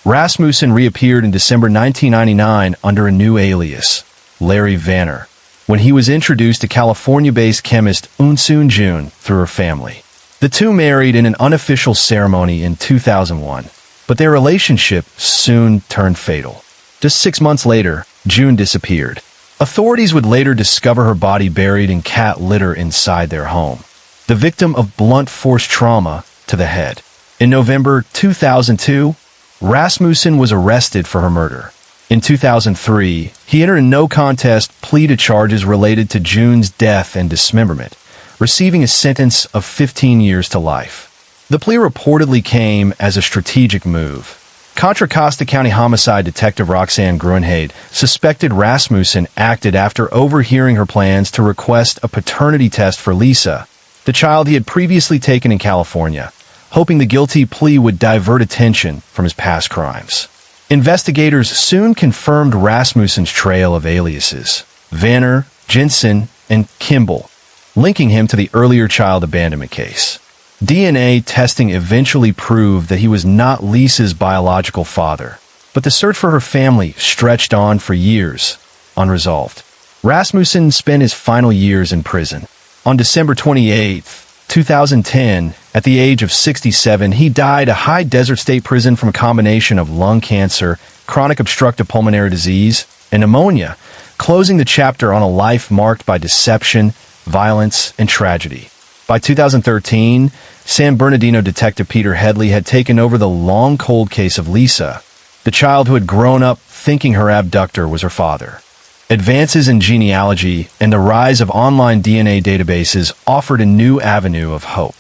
Rasmussen reappeared in December 1999 under a new alias, Larry Vanner, when he was introduced to California-based chemist Unsoon Jun through her family. The two married in an unofficial ceremony in 2001, but their relationship soon turned fatal. Just 6 months later, June disappeared. Authorities would later discover her body buried in cat litter inside their home, the victim of blunt force trauma to the head. In November 2002, Rasmussen was arrested for her murder. In 2003, he entered a no-contest plea to charges related to June's death and dismemberment, receiving a sentence of 15 years to life. The plea reportedly came as a strategic move. Contra Costa County Homicide Detective Roxanne Gruenheid suspected Rasmussen acted after overhearing her plans to request a paternity test for Lisa, the child he had previously taken in California, hoping the guilty plea would divert attention from his past crimes. Investigators soon confirmed Rasmussen's trail of aliases: Vanner, Jensen, and Kimball, linking him to the earlier child abandonment case. DNA testing eventually proved that he was not Lisa's biological father, but the search for her family stretched on for years, unresolved. Rasmussen spent his final years in prison. On December 28, 2010, at the age of 67, he died at a high desert state prison from a combination of lung cancer, chronic obstructive pulmonary disease, and pneumonia, closing the chapter on a life marked by deception, violence, and tragedy. By 2013, San Bernardino detective Peter Headley had taken over the long cold case of Lisa, the child who had grown up thinking her abductor was her father. Advances in genealogy and the rise of online DNA databases offered a new avenue of hope.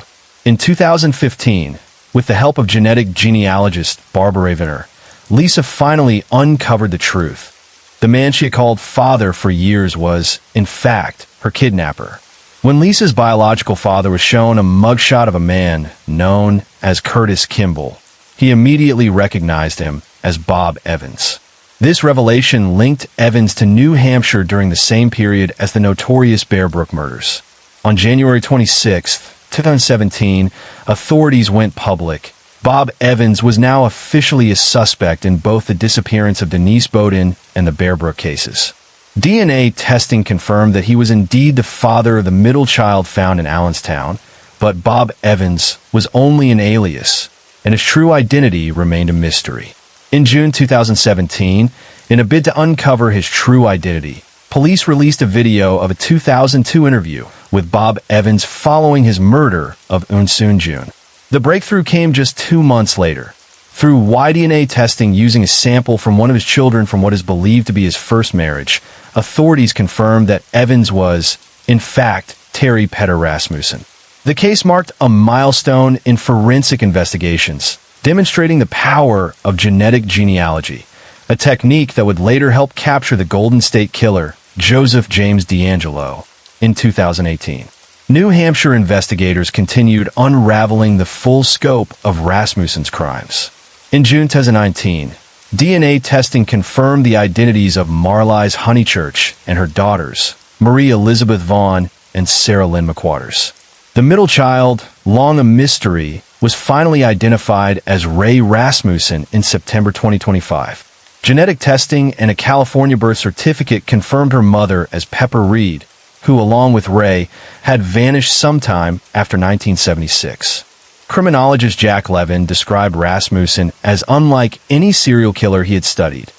In 2015, with the help of genetic genealogist Barbara Ravener, Lisa finally uncovered the truth. The man she had called father for years was, in fact, her kidnapper. When Lisa's biological father was shown a mugshot of a man known as Curtis Kimball, he immediately recognized him as Bob Evans. This revelation linked Evans to New Hampshire during the same period as the notorious Bear Brook murders. On January 26, 2017, authorities went public. Bob Evans was now officially a suspect in both the disappearance of Denise Bowden and the Bear Brook cases. DNA testing confirmed that he was indeed the father of the middle child found in Allenstown, but Bob Evans was only an alias, and his true identity remained a mystery. In June 2017, in a bid to uncover his true identity, police released a video of a 2002 interview with Bob Evans following his murder of Eunsoon Jun. The breakthrough came just 2 months later. Through Y-DNA testing using a sample from one of his children from what is believed to be his first marriage, authorities confirmed that Evans was, in fact, Terry Petter Rasmussen. The case marked a milestone in forensic investigations, demonstrating the power of genetic genealogy, a technique that would later help capture the Golden State Killer, Joseph James DeAngelo, in 2018. New Hampshire investigators continued unraveling the full scope of Rasmussen's crimes. In June 2019, DNA testing confirmed the identities of Marlies Honeychurch and her daughters, Marie Elizabeth Vaughn and Sarah Lynn McQuarters. The middle child, long a mystery, was finally identified as Ray Rasmussen in September 2025. Genetic testing and a California birth certificate confirmed her mother as Pepper Reed, who, along with Ray, had vanished sometime after 1976. Criminologist Jack Levin described Rasmussen as unlike any serial killer he had studied.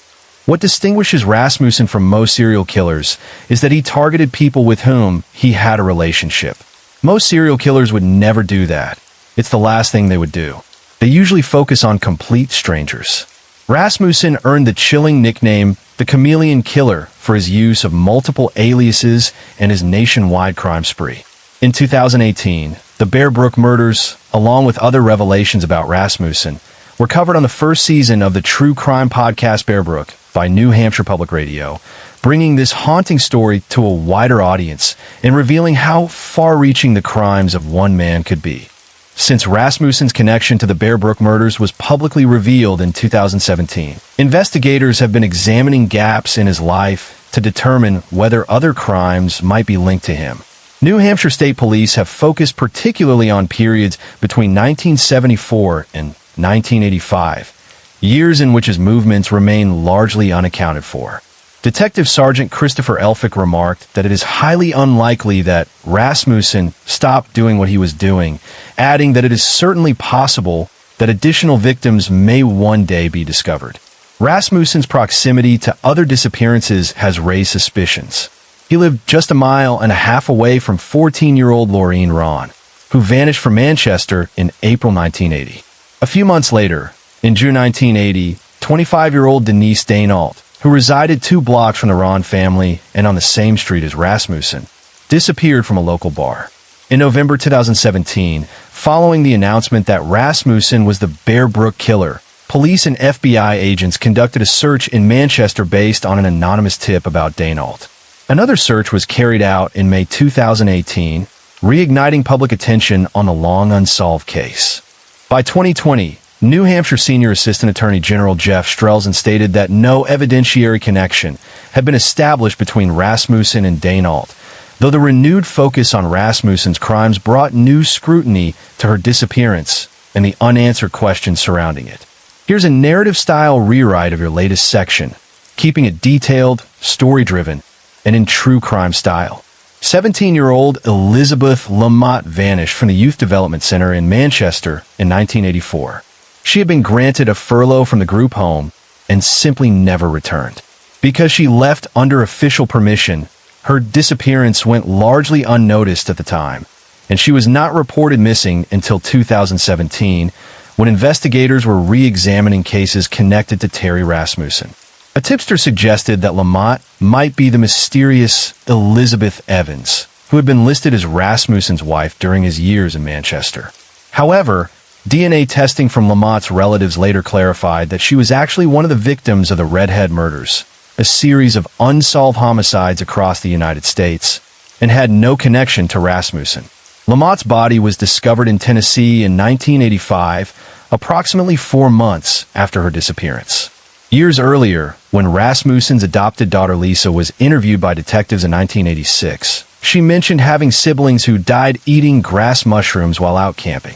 What distinguishes Rasmussen from most serial killers is that he targeted people with whom he had a relationship. Most serial killers would never do that. It's the last thing they would do. They usually focus on complete strangers. Rasmussen earned the chilling nickname the Chameleon Killer for his use of multiple aliases and his nationwide crime spree. In 2018, the Bear Brook murders, along with other revelations about Rasmussen, were covered on the first season of the true crime podcast Bear Brook by New Hampshire Public Radio, bringing this haunting story to a wider audience and revealing how far-reaching the crimes of one man could be. Since Rasmussen's connection to the Bear Brook murders was publicly revealed in 2017, investigators have been examining gaps in his life to determine whether other crimes might be linked to him. New Hampshire State Police have focused particularly on periods between 1974 and 1985, years in which his movements remain largely unaccounted for. Detective Sergeant Christopher Elphick remarked that it is highly unlikely that Rasmussen stopped doing what he was doing, adding that it is certainly possible that additional victims may one day be discovered. Rasmussen's proximity to other disappearances has raised suspicions. He lived just a mile and a half away from 14-year-old Laureen Ron, who vanished from Manchester in April 1980. A few months later, in June 1980, 25-year-old Denise Dainault, who resided 2 blocks from the Ron family and on the same street as Rasmussen, disappeared from a local bar. In November 2017, following the announcement that Rasmussen was the Bear Brook killer, police and FBI agents conducted a search in Manchester based on an anonymous tip about Dainault. Another search was carried out in May 2018, reigniting public attention on the long unsolved case. By 2020, New Hampshire Senior Assistant Attorney General Jeff Strelzin stated that no evidentiary connection had been established between Rasmussen and Dainault, though the renewed focus on Rasmussen's crimes brought new scrutiny to her disappearance and the unanswered questions surrounding it. Here's a narrative-style rewrite of your latest section, keeping it detailed, story-driven, and in true crime style. 17-year-old Elizabeth Lamott vanished from the Youth Development Center in Manchester in 1984. She had been granted a furlough from the group home and simply never returned. Because she left under official permission, her disappearance went largely unnoticed at the time, and she was not reported missing until 2017, when investigators were re-examining cases connected to Terry Rasmussen. A tipster suggested that Lamott might be the mysterious Elizabeth Evans, who had been listed as Rasmussen's wife during his years in Manchester. However, DNA testing from Lamott's relatives later clarified that she was actually one of the victims of the Redhead murders, a series of unsolved homicides across the United States, and had no connection to Rasmussen. Lamott's body was discovered in Tennessee in 1985, approximately 4 months after her disappearance. Years earlier, when Rasmussen's adopted daughter Lisa was interviewed by detectives in 1986, she mentioned having siblings who died eating grass mushrooms while out camping.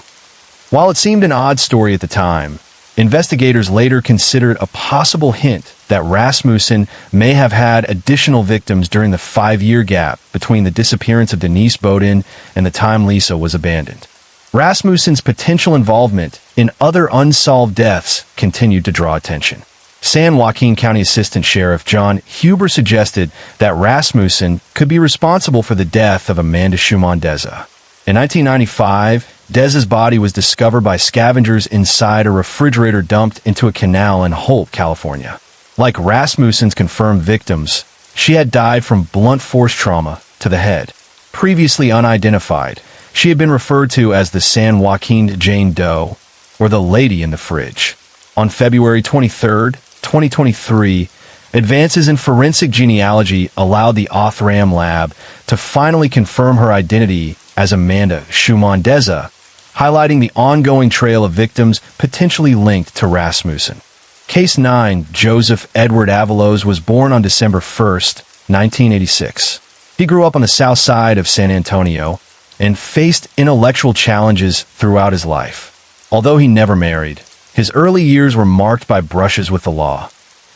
While it seemed an odd story at the time, investigators later considered a possible hint that Rasmussen may have had additional victims during the 5-year gap between the disappearance of Denise Bowden and the time Lisa was abandoned. Rasmussen's potential involvement in other unsolved deaths continued to draw attention. San Joaquin County Assistant Sheriff John Huber suggested that Rasmussen could be responsible for the death of Amanda Schumann Deza. In 1995, Deza's body was discovered by scavengers inside a refrigerator dumped into a canal in Holt, California. Like Rasmussen's confirmed victims, she had died from blunt force trauma to the head. Previously unidentified, she had been referred to as the San Joaquin Jane Doe, or the Lady in the Fridge. On February 23, 2023, advances in forensic genealogy allowed the Othram lab to finally confirm her identity as Amanda Schumann Deza, highlighting the ongoing trail of victims potentially linked to Rasmussen. Case 9, Joseph Edward Avalos, was born on December 1, 1986. He grew up on the south side of San Antonio and faced intellectual challenges throughout his life. Although he never married, his early years were marked by brushes with the law.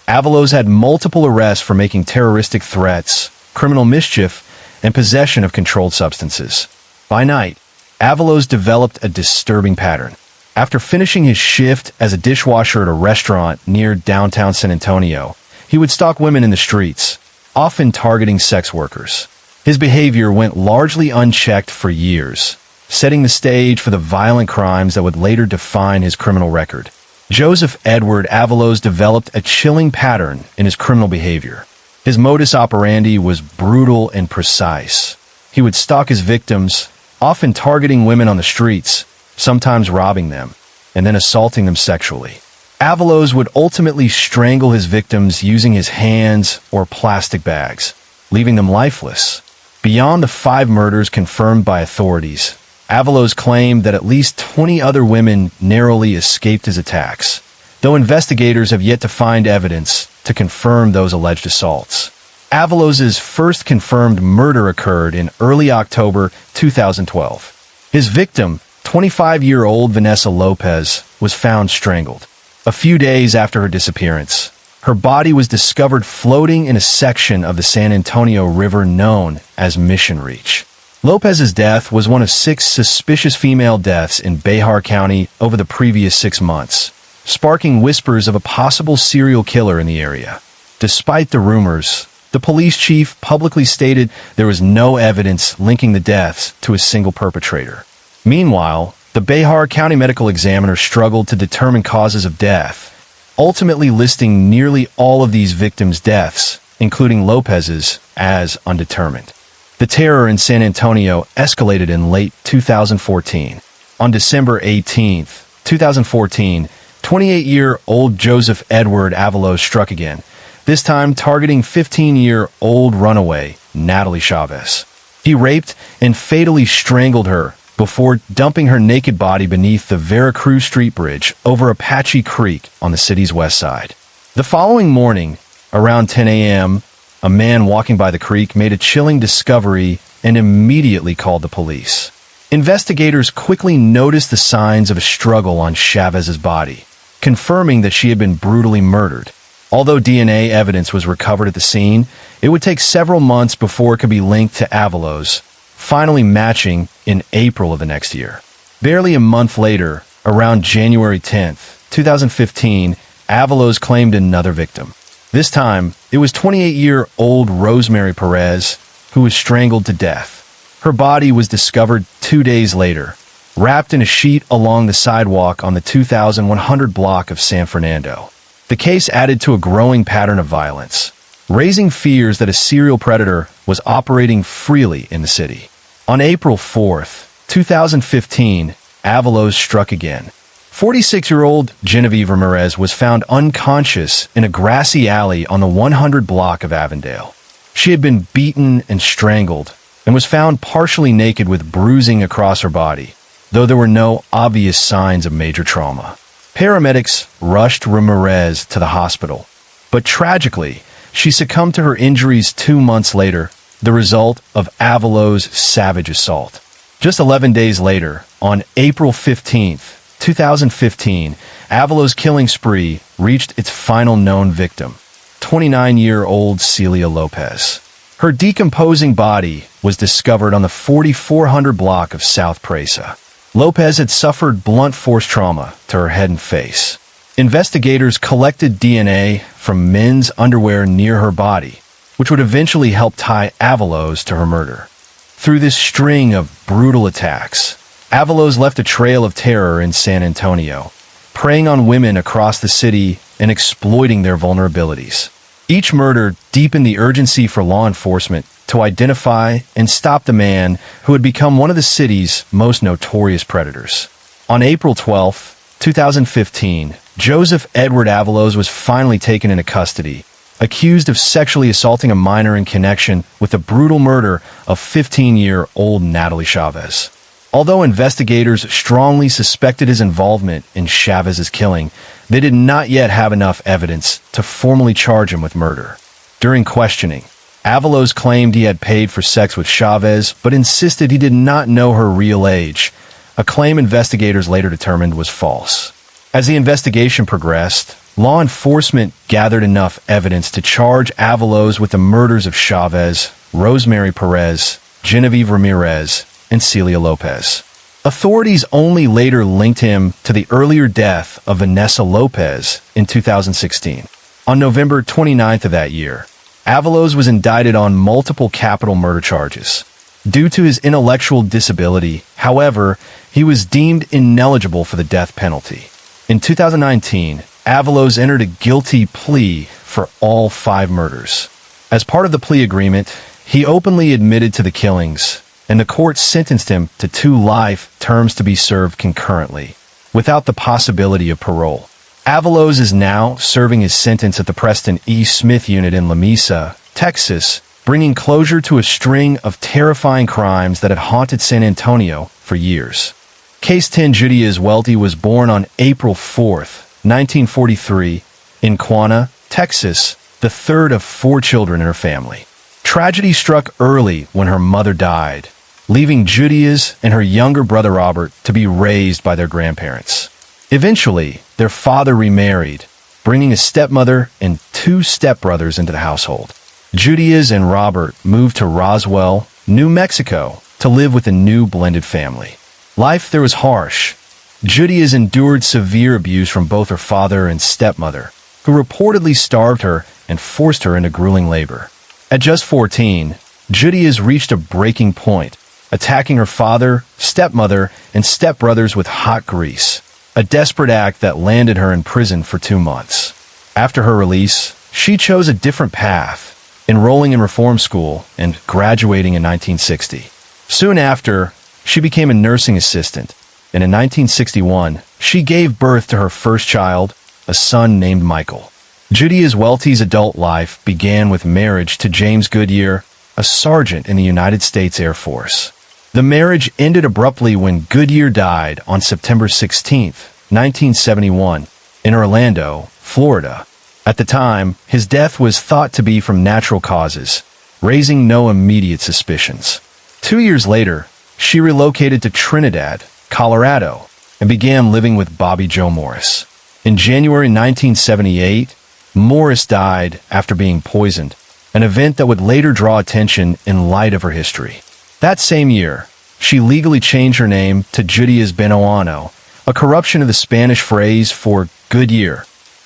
Avalos had multiple arrests for making terroristic threats, criminal mischief, and possession of controlled substances. By night, Avalos developed a disturbing pattern. After finishing his shift as a dishwasher at a restaurant near downtown San Antonio, he would stalk women in the streets, often targeting sex workers. His behavior went largely unchecked for years, setting the stage for the violent crimes that would later define his criminal record. Joseph Edward Avalos developed a chilling pattern in his criminal behavior. His modus operandi was brutal and precise. He would stalk his victims, often targeting women on the streets, sometimes robbing them, and then assaulting them sexually. Avalos would ultimately strangle his victims using his hands or plastic bags, leaving them lifeless. Beyond the 5 murders confirmed by authorities, Avalos claimed that at least 20 other women narrowly escaped his attacks, though investigators have yet to find evidence to confirm those alleged assaults. Avalos's first confirmed murder occurred in early October 2012. His victim, 25-year-old Vanessa Lopez, was found strangled. A few days after her disappearance, her body was discovered floating in a section of the San Antonio River known as Mission Reach. Lopez's death was one of 6 suspicious female deaths in Bexar County over the previous 6 months, sparking whispers of a possible serial killer in the area. Despite the rumors, the police chief publicly stated there was no evidence linking the deaths to a single perpetrator. Meanwhile, the Bexar County Medical Examiner struggled to determine causes of death, ultimately listing nearly all of these victims' deaths, including Lopez's, as undetermined. The terror in San Antonio escalated in late 2014. On December 18, 2014, 28-year-old Joseph Edward Avalos struck again, this time targeting 15-year-old runaway Natalie Chavez. He raped and fatally strangled her before dumping her naked body beneath the Veracruz Street Bridge over Apache Creek on the city's west side. The following morning, around 10 a.m., a man walking by the creek made a chilling discovery and immediately called the police. Investigators quickly noticed the signs of a struggle on Chavez's body, confirming that she had been brutally murdered. Although DNA evidence was recovered at the scene, it would take several months before it could be linked to Avalos, finally matching in April of the next year. Barely a month later, around January 10th, 2015, Avalos claimed another victim. This time, it was 28-year-old Rosemary Perez, who was strangled to death. Her body was discovered 2 days later, wrapped in a sheet along the sidewalk on the 2100 block of San Fernando. The case added to a growing pattern of violence, raising fears that a serial predator was operating freely in the city. On April 4th, 2015, Avalos struck again. 46-year-old Genevieve Ramirez was found unconscious in a grassy alley on the 100 block of Avondale. She had been beaten and strangled and was found partially naked with bruising across her body, though there were no obvious signs of major trauma. Paramedics rushed Ramirez to the hospital, but tragically, she succumbed to her injuries 2 months later, the result of Avalos' savage assault. Just 11 days later, on April 15th, 2015, Avalos' killing spree reached its final known victim, 29-year-old Celia Lopez. Her decomposing body was discovered on the 4400 block of South Presa. Lopez had suffered blunt force trauma to her head and face. Investigators collected DNA from men's underwear near her body, which would eventually help tie Avalos to her murder. Through this string of brutal attacks, Avalos left a trail of terror in San Antonio, preying on women across the city and exploiting their vulnerabilities. Each murder deepened the urgency for law enforcement to identify and stop the man who had become one of the city's most notorious predators. On April 12, 2015, Joseph Edward Avalos was finally taken into custody, accused of sexually assaulting a minor in connection with the brutal murder of 15-year-old Natalie Chavez. Although investigators strongly suspected his involvement in Chavez's killing, they did not yet have enough evidence to formally charge him with murder. During questioning, Avalos claimed he had paid for sex with Chavez, but insisted he did not know her real age, a claim investigators later determined was false. As the investigation progressed, law enforcement gathered enough evidence to charge Avalos with the murders of Chavez, Rosemary Perez, Genevieve Ramirez, and Celia Lopez. Authorities only later linked him to the earlier death of Vanessa Lopez in 2016. On November 29th of that year, Avalos was indicted on multiple capital murder charges. Due to his intellectual disability, however, he was deemed ineligible for the death penalty. In 2019, Avalos entered a guilty plea for all 5 murders. As part of the plea agreement, he openly admitted to the killings, and the court sentenced him to 2 life terms to be served concurrently, without the possibility of parole. Avalos is now serving his sentence at the Preston E. Smith Unit in La Mesa, Texas, bringing closure to a string of terrifying crimes that had haunted San Antonio for years. Case 10 Judy Welty was born on April 4th, 1943, in Quanah, Texas, the third of 4 children in her family. Tragedy struck early when her mother died, leaving Judy and her younger brother Robert to be raised by their grandparents. Eventually, their father remarried, bringing a stepmother and 2 stepbrothers into the household. Judy and Robert moved to Roswell, New Mexico, to live with a new blended family. Life there was harsh. Judy endured severe abuse from both her father and stepmother, who reportedly starved her and forced her into grueling labor. At just 14, Judy reached a breaking point, attacking her father, stepmother, and stepbrothers with hot grease, a desperate act that landed her in prison for 2 months. After her release, she chose a different path, enrolling in reform school and graduating in 1960. Soon after, she became a nursing assistant, and in 1961, she gave birth to her first child, a son named Michael. Judy Welty's adult life began with marriage to James Goodyear, a sergeant in the United States Air Force. The marriage ended abruptly when Goodyear died on September 16, 1971, in Orlando, Florida. At the time, his death was thought to be from natural causes, raising no immediate suspicions. 2 years later, she relocated to Trinidad, Colorado, and began living with Bobby Joe Morris. In January 1978, Morris died after being poisoned, an event that would later draw attention in light of her history. That same year, she legally changed her name to Judias Benoano, a corruption of the Spanish phrase for good year,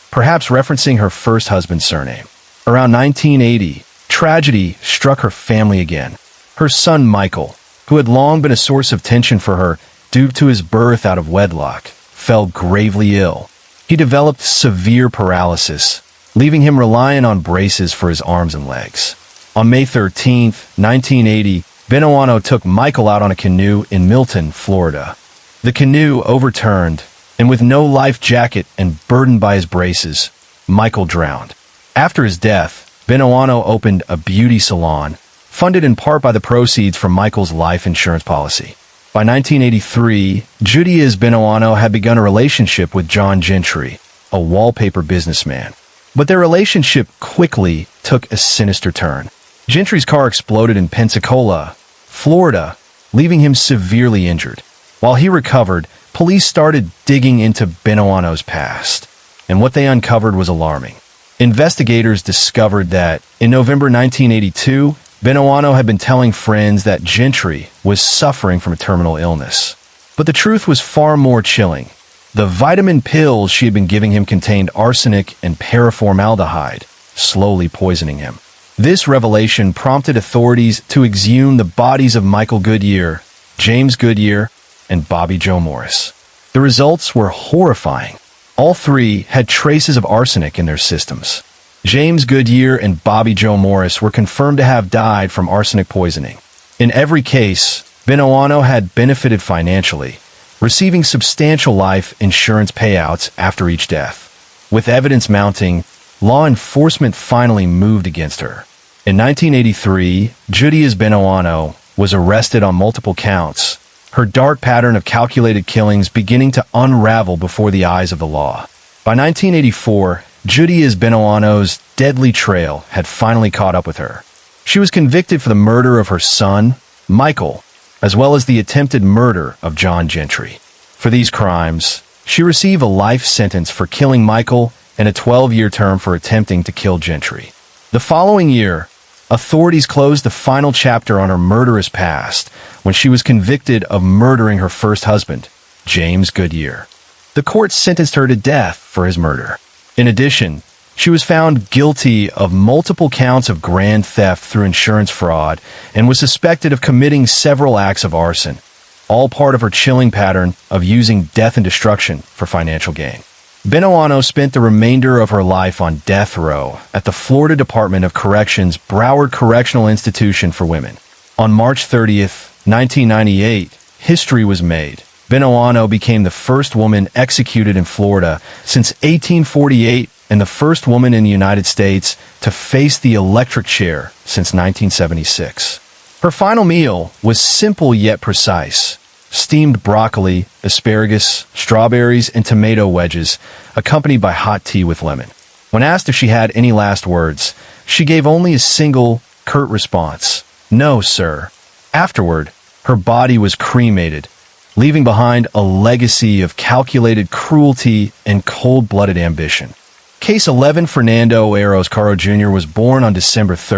perhaps referencing her first husband's surname. Around 1980, tragedy struck her family again. Her son Michael, who had long been a source of tension for her due to his birth out of wedlock, fell gravely ill. He developed severe paralysis, leaving him reliant on braces for his arms and legs. On May 13, 1980, Benoano took Michael out on a canoe in Milton, Florida. The canoe overturned, and with no life jacket and burdened by his braces, Michael drowned. After his death, Benoano opened a beauty salon, funded in part by the proceeds from Michael's life insurance policy. By 1983, Judias Benoano had begun a relationship with John Gentry, a wallpaper businessman. But their relationship quickly took a sinister turn. Gentry's car exploded in Pensacola, Florida, leaving him severely injured. While he recovered, police started digging into Benoano's past, and what they uncovered was alarming. Investigators discovered that, in November 1982, Benoano had been telling friends that Gentry was suffering from a terminal illness. But the truth was far more chilling. The vitamin pills she had been giving him contained arsenic and paraformaldehyde, slowly poisoning him. This revelation prompted authorities to exhume the bodies of Michael Goodyear, James Goodyear, and Bobby Joe Morris. The results were horrifying. All three had traces of arsenic in their systems. James Goodyear and Bobby Joe Morris were confirmed to have died from arsenic poisoning. In every case, Benoano had benefited financially, receiving substantial life insurance payouts after each death. With evidence mounting, law enforcement finally moved against her. In 1983, Judias Benoano was arrested on multiple counts, her dark pattern of calculated killings beginning to unravel before the eyes of the law. By 1984, Judias Benoano's deadly trail had finally caught up with her. She was convicted for the murder of her son, Michael, as well as the attempted murder of John Gentry. For these crimes, she received a life sentence for killing Michael and a 12-year term for attempting to kill Gentry. The following year, authorities closed the final chapter on her murderous past when she was convicted of murdering her first husband, James Goodyear. The court sentenced her to death for his murder. In addition, she was found guilty of multiple counts of grand theft through insurance fraud and was suspected of committing several acts of arson, all part of her chilling pattern of using death and destruction for financial gain. Benoano spent the remainder of her life on death row at the Florida Department of Corrections Broward Correctional Institution for Women. On March 30th, 1998, history was made. Benoano became the first woman executed in Florida since 1848 and the first woman in the United States to face the electric chair since 1976. Her final meal was simple yet precise: steamed broccoli, asparagus, strawberries, and tomato wedges, accompanied by hot tea with lemon. When asked if she had any last words, she gave only a single, curt response: "No, sir." Afterward, her body was cremated, leaving behind a legacy of calculated cruelty and cold-blooded ambition. Case 11 Fernando Eros Caro Jr. was born on December 3,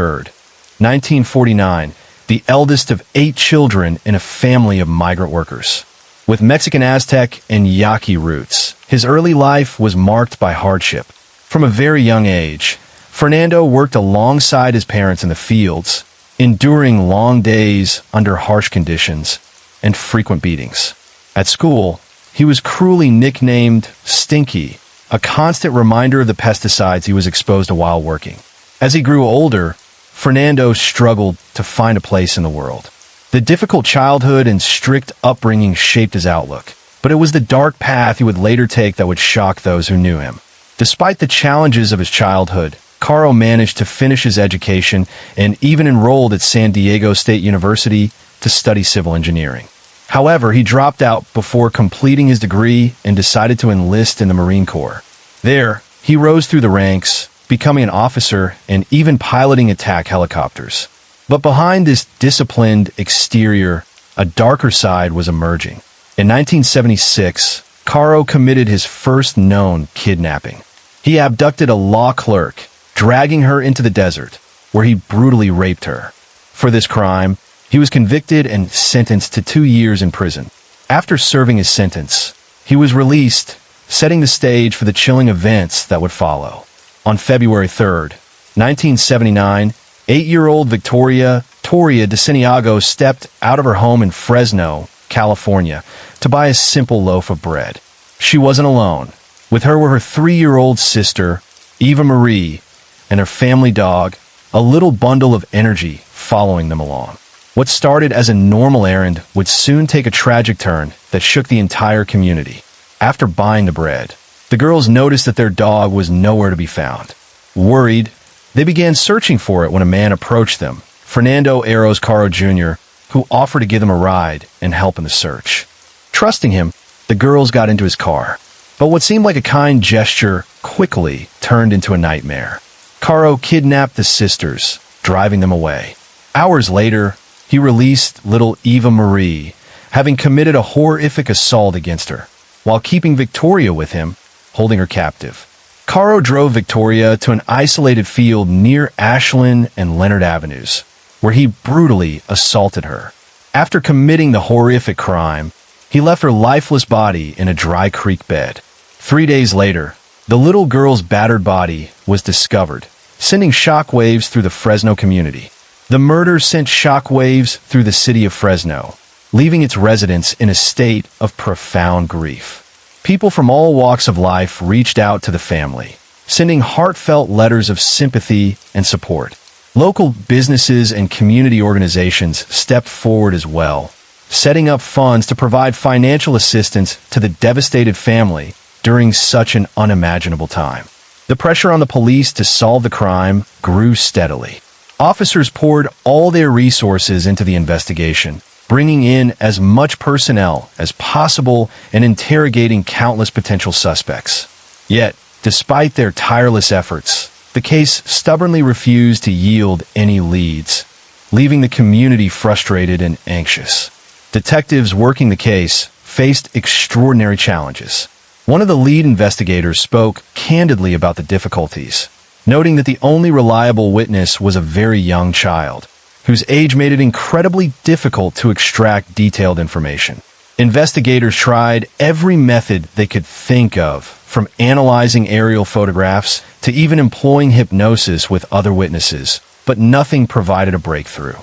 1949, the eldest of 8 children in a family of migrant workers. With Mexican Aztec and Yaqui roots, his early life was marked by hardship. From a very young age, Fernando worked alongside his parents in the fields, enduring long days under harsh conditions and frequent beatings. At school, he was cruelly nicknamed Stinky, a constant reminder of the pesticides he was exposed to while working. As he grew older, Fernando struggled to find a place in the world. The difficult childhood and strict upbringing shaped his outlook, but it was the dark path he would later take that would shock those who knew him. Despite the challenges of his childhood, Caro managed to finish his education and even enrolled at San Diego State University to study civil engineering. However, he dropped out before completing his degree and decided to enlist in the Marine Corps. There, he rose through the ranks, becoming an officer and even piloting attack helicopters. But behind this disciplined exterior, a darker side was emerging. In 1976, Caro committed his first known kidnapping. He abducted a law clerk, dragging her into the desert, where he brutally raped her. For this crime, he was convicted and sentenced to 2 years in prison. After serving his sentence, he was released, setting the stage for the chilling events that would follow. On February 3rd, 1979, 8-year-old Victoria Toria de Santiago stepped out of her home in Fresno, California, to buy a simple loaf of bread. She wasn't alone. With her were her 3-year-old sister, Eva Marie, and her family dog, a little bundle of energy following them along. What started as a normal errand would soon take a tragic turn that shook the entire community. After buying the bread, the girls noticed that their dog was nowhere to be found. Worried, they began searching for it when a man approached them, Fernando Eros Caro Jr., who offered to give them a ride and help in the search. Trusting him, the girls got into his car. But what seemed like a kind gesture quickly turned into a nightmare. Caro kidnapped the sisters, driving them away. Hours later, he released little Eva Marie, having committed a horrific assault against her, while keeping Victoria with him, holding her captive. Caro drove Victoria to an isolated field near Ashland and Leonard Avenues, where he brutally assaulted her. After committing the horrific crime, he left her lifeless body in a dry creek bed. 3 days later, the little girl's battered body was discovered, sending shockwaves through the Fresno community. The murder sent shockwaves through the city of Fresno, leaving its residents in a state of profound grief. People from all walks of life reached out to the family, sending heartfelt letters of sympathy and support. Local businesses and community organizations stepped forward as well, setting up funds to provide financial assistance to the devastated family during such an unimaginable time. The pressure on the police to solve the crime grew steadily. Officers poured all their resources into the investigation, bringing in as much personnel as possible and interrogating countless potential suspects. Yet, despite their tireless efforts, the case stubbornly refused to yield any leads, leaving the community frustrated and anxious. Detectives working the case faced extraordinary challenges. One of the lead investigators spoke candidly about the difficulties, noting that the only reliable witness was a very young child, whose age made it incredibly difficult to extract detailed information. Investigators tried every method they could think of, from analyzing aerial photographs to even employing hypnosis with other witnesses, but nothing provided a breakthrough.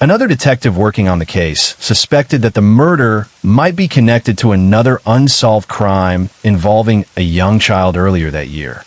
Another detective working on the case suspected that the murder might be connected to another unsolved crime involving a young child earlier that year.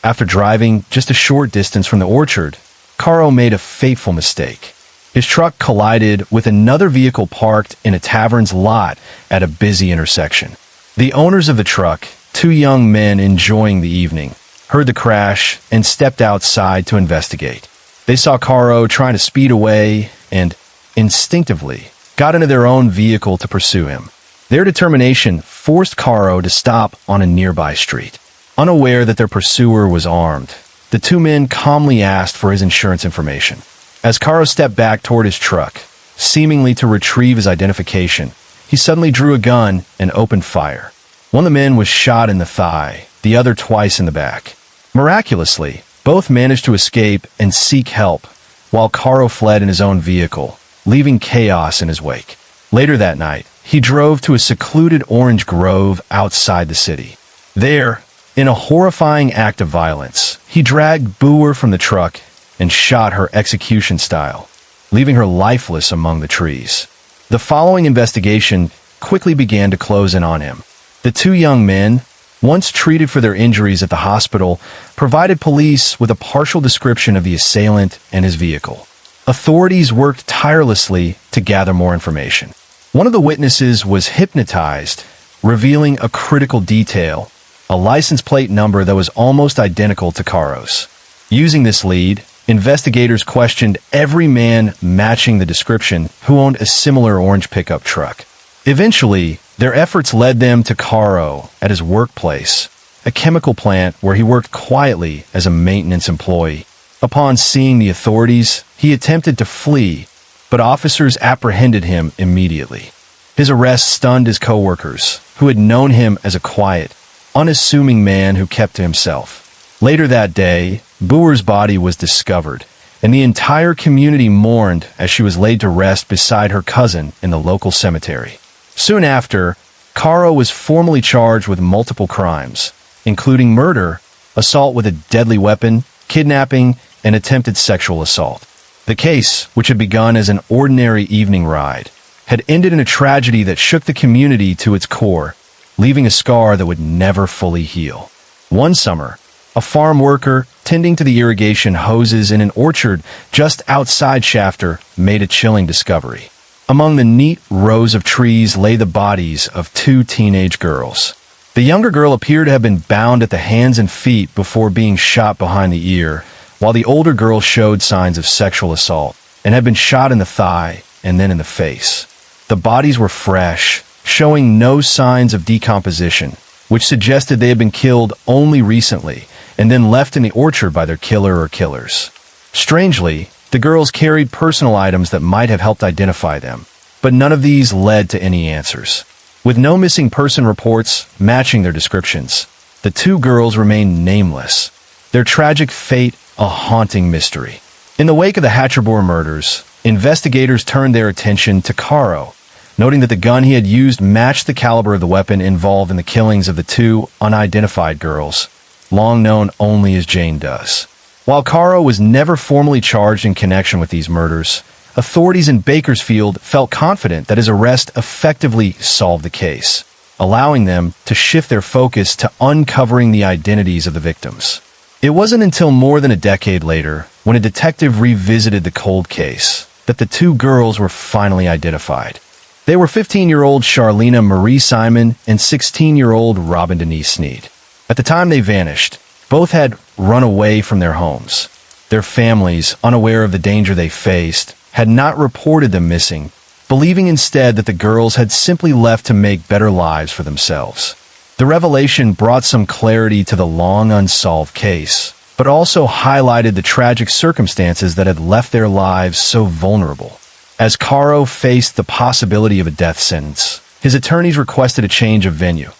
After driving just a short distance from the orchard, Caro made a fateful mistake. His truck collided with another vehicle parked in a tavern's lot at a busy intersection. The owners of the truck, two young men enjoying the evening, heard the crash and stepped outside to investigate. They saw Caro trying to speed away and, instinctively, got into their own vehicle to pursue him. Their determination forced Caro to stop on a nearby street. Unaware that their pursuer was armed, the two men calmly asked for his insurance information. As Caro stepped back toward his truck, seemingly to retrieve his identification, he suddenly drew a gun and opened fire. One of the men was shot in the thigh, the other twice in the back. Miraculously, both managed to escape and seek help, while Caro fled in his own vehicle, leaving chaos in his wake. Later that night, he drove to a secluded orange grove outside the city. There, in a horrifying act of violence, he dragged Boer from the truck and shot her execution style, leaving her lifeless among the trees. The following investigation quickly began to close in on him. The two young men, once treated for their injuries at the hospital, provided police with a partial description of the assailant and his vehicle. Authorities worked tirelessly to gather more information. One of the witnesses was hypnotized, revealing a critical detail, a license plate number that was almost identical to Caro's. Using this lead, investigators questioned every man matching the description who owned a similar orange pickup truck. Eventually, their efforts led them to Caro at his workplace, a chemical plant where he worked quietly as a maintenance employee. Upon seeing the authorities, he attempted to flee, but officers apprehended him immediately. His arrest stunned his co-workers, who had known him as a quiet, unassuming man who kept to himself. Later that day, Boer's body was discovered, and the entire community mourned as she was laid to rest beside her cousin in the local cemetery. Soon after, Caro was formally charged with multiple crimes, including murder, assault with a deadly weapon, kidnapping, and attempted sexual assault. The case, which had begun as an ordinary evening ride, had ended in a tragedy that shook the community to its core, leaving a scar that would never fully heal. One summer, a farm worker tending to the irrigation hoses in an orchard just outside Shafter made a chilling discovery. Among the neat rows of trees lay the bodies of two teenage girls. The younger girl appeared to have been bound at the hands and feet before being shot behind the ear, while the older girl showed signs of sexual assault and had been shot in the thigh and then in the face. The bodies were fresh, showing no signs of decomposition, which suggested they had been killed only recently and then left in the orchard by their killer or killers. Strangely, the girls carried personal items that might have helped identify them, but none of these led to any answers. With no missing person reports matching their descriptions, the two girls remained nameless, their tragic fate a haunting mystery. In the wake of the Hatcherboer murders, investigators turned their attention to Caro, noting that the gun he had used matched the caliber of the weapon involved in the killings of the two unidentified girls, long known only as Jane Does. While Caro was never formally charged in connection with these murders, authorities in Bakersfield felt confident that his arrest effectively solved the case, allowing them to shift their focus to uncovering the identities of the victims. It wasn't until more than a decade later, when a detective revisited the cold case, that the two girls were finally identified. They were 15-year-old Charlena Marie Simon and 16-year-old Robin Denise Sneed. At the time they vanished, both had run away from their homes. Their families, unaware of the danger they faced, had not reported them missing, believing instead that the girls had simply left to make better lives for themselves. The revelation brought some clarity to the long unsolved case, but also highlighted the tragic circumstances that had left their lives so vulnerable. As Caro faced the possibility of a death sentence, his attorneys requested a change of venue,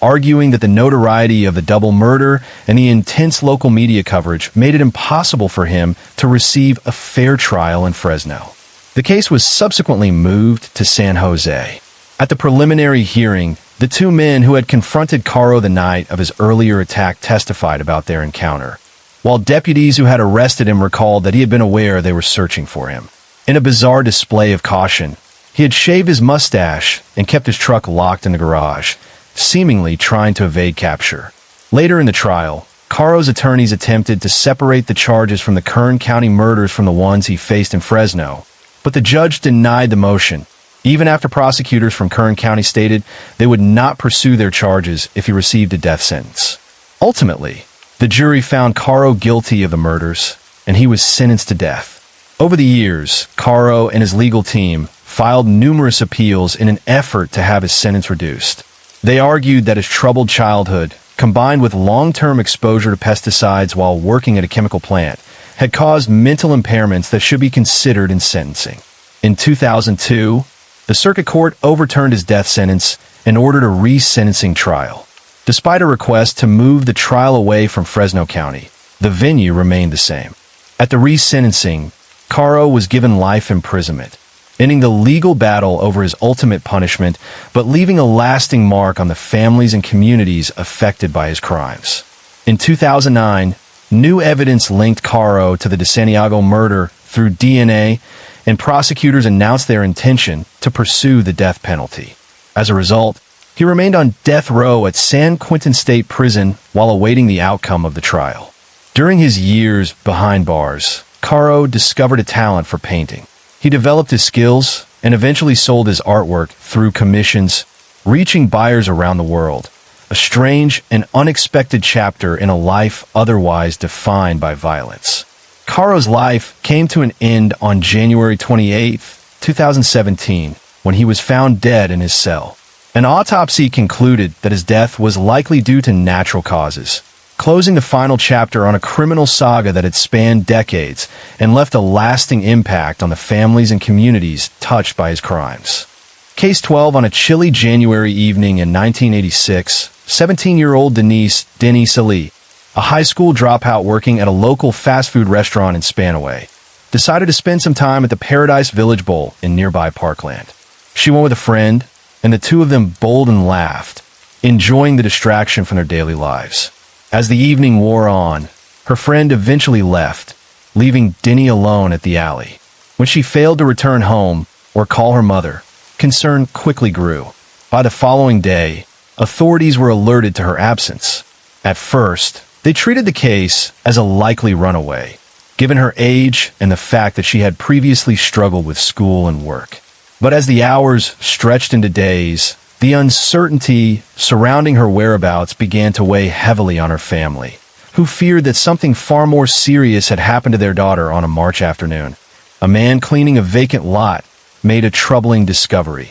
arguing that the notoriety of the double murder and the intense local media coverage made it impossible for him to receive a fair trial in Fresno. The case was subsequently moved to San Jose. At the preliminary hearing, the two men who had confronted Caro the night of his earlier attack testified about their encounter, while deputies who had arrested him recalled that he had been aware they were searching for him. In a bizarre display of caution, he had shaved his mustache and kept his truck locked in the garage, seemingly trying to evade capture. Later in the trial, Caro's attorneys attempted to separate the charges from the Kern County murders from the ones he faced in Fresno, but the judge denied the motion, even after prosecutors from Kern County stated they would not pursue their charges if he received a death sentence. Ultimately, the jury found Caro guilty of the murders, and he was sentenced to death. Over the years, Caro and his legal team filed numerous appeals in an effort to have his sentence reduced. They argued that his troubled childhood, combined with long-term exposure to pesticides while working at a chemical plant, had caused mental impairments that should be considered in sentencing. In 2002, the circuit court overturned his death sentence and ordered a re-sentencing trial. Despite a request to move the trial away from Fresno County, the venue remained the same. At the re-sentencing, Caro was given life imprisonment, ending the legal battle over his ultimate punishment, but leaving a lasting mark on the families and communities affected by his crimes. In 2009, new evidence linked Caro to the DeSantiago murder through DNA, and prosecutors announced their intention to pursue the death penalty. As a result, he remained on death row at San Quentin State Prison while awaiting the outcome of the trial. During his years behind bars, Caro discovered a talent for painting. He developed his skills and eventually sold his artwork through commissions, reaching buyers around the world. A strange and unexpected chapter in a life otherwise defined by violence. Caro's life came to an end on January 28, 2017, when he was found dead in his cell. An autopsy concluded that his death was likely due to natural causes, closing the final chapter on a criminal saga that had spanned decades and left a lasting impact on the families and communities touched by his crimes. Case 12. On a chilly January evening in 1986, 17-year-old Denise Salih, a high school dropout working at a local fast food restaurant in Spanaway, decided to spend some time at the Paradise Village Bowl in nearby Parkland. She went with a friend, and the two of them bowled and laughed, enjoying the distraction from their daily lives. As the evening wore on, her friend eventually left, leaving Denny alone at the alley. When she failed to return home or call her mother, concern quickly grew. By the following day, authorities were alerted to her absence. At first, they treated the case as a likely runaway, given her age and the fact that she had previously struggled with school and work. But as the hours stretched into days, the uncertainty surrounding her whereabouts began to weigh heavily on her family, who feared that something far more serious had happened to their daughter on a March afternoon. A man cleaning a vacant lot made a troubling discovery: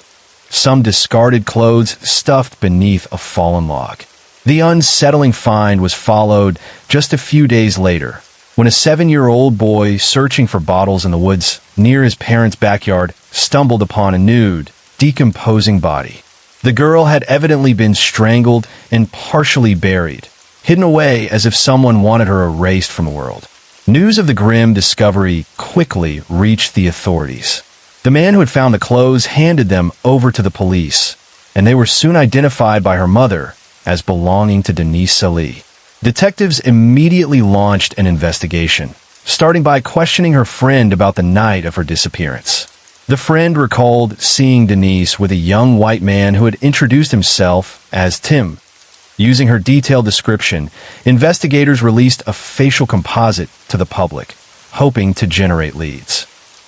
some discarded clothes stuffed beneath a fallen log. The unsettling find was followed just a few days later, when a 7-year-old boy searching for bottles in the woods near his parents' backyard stumbled upon a nude, decomposing body. The girl had evidently been strangled and partially buried, hidden away as if someone wanted her erased from the world. News of the grim discovery quickly reached the authorities. The man who had found the clothes handed them over to the police, and they were soon identified by her mother as belonging to Denise Salih. Detectives immediately launched an investigation, starting by questioning her friend about the night of her disappearance. The friend recalled seeing Denise with a young white man who had introduced himself as Tim. Using her detailed description, investigators released a facial composite to the public, hoping to generate leads.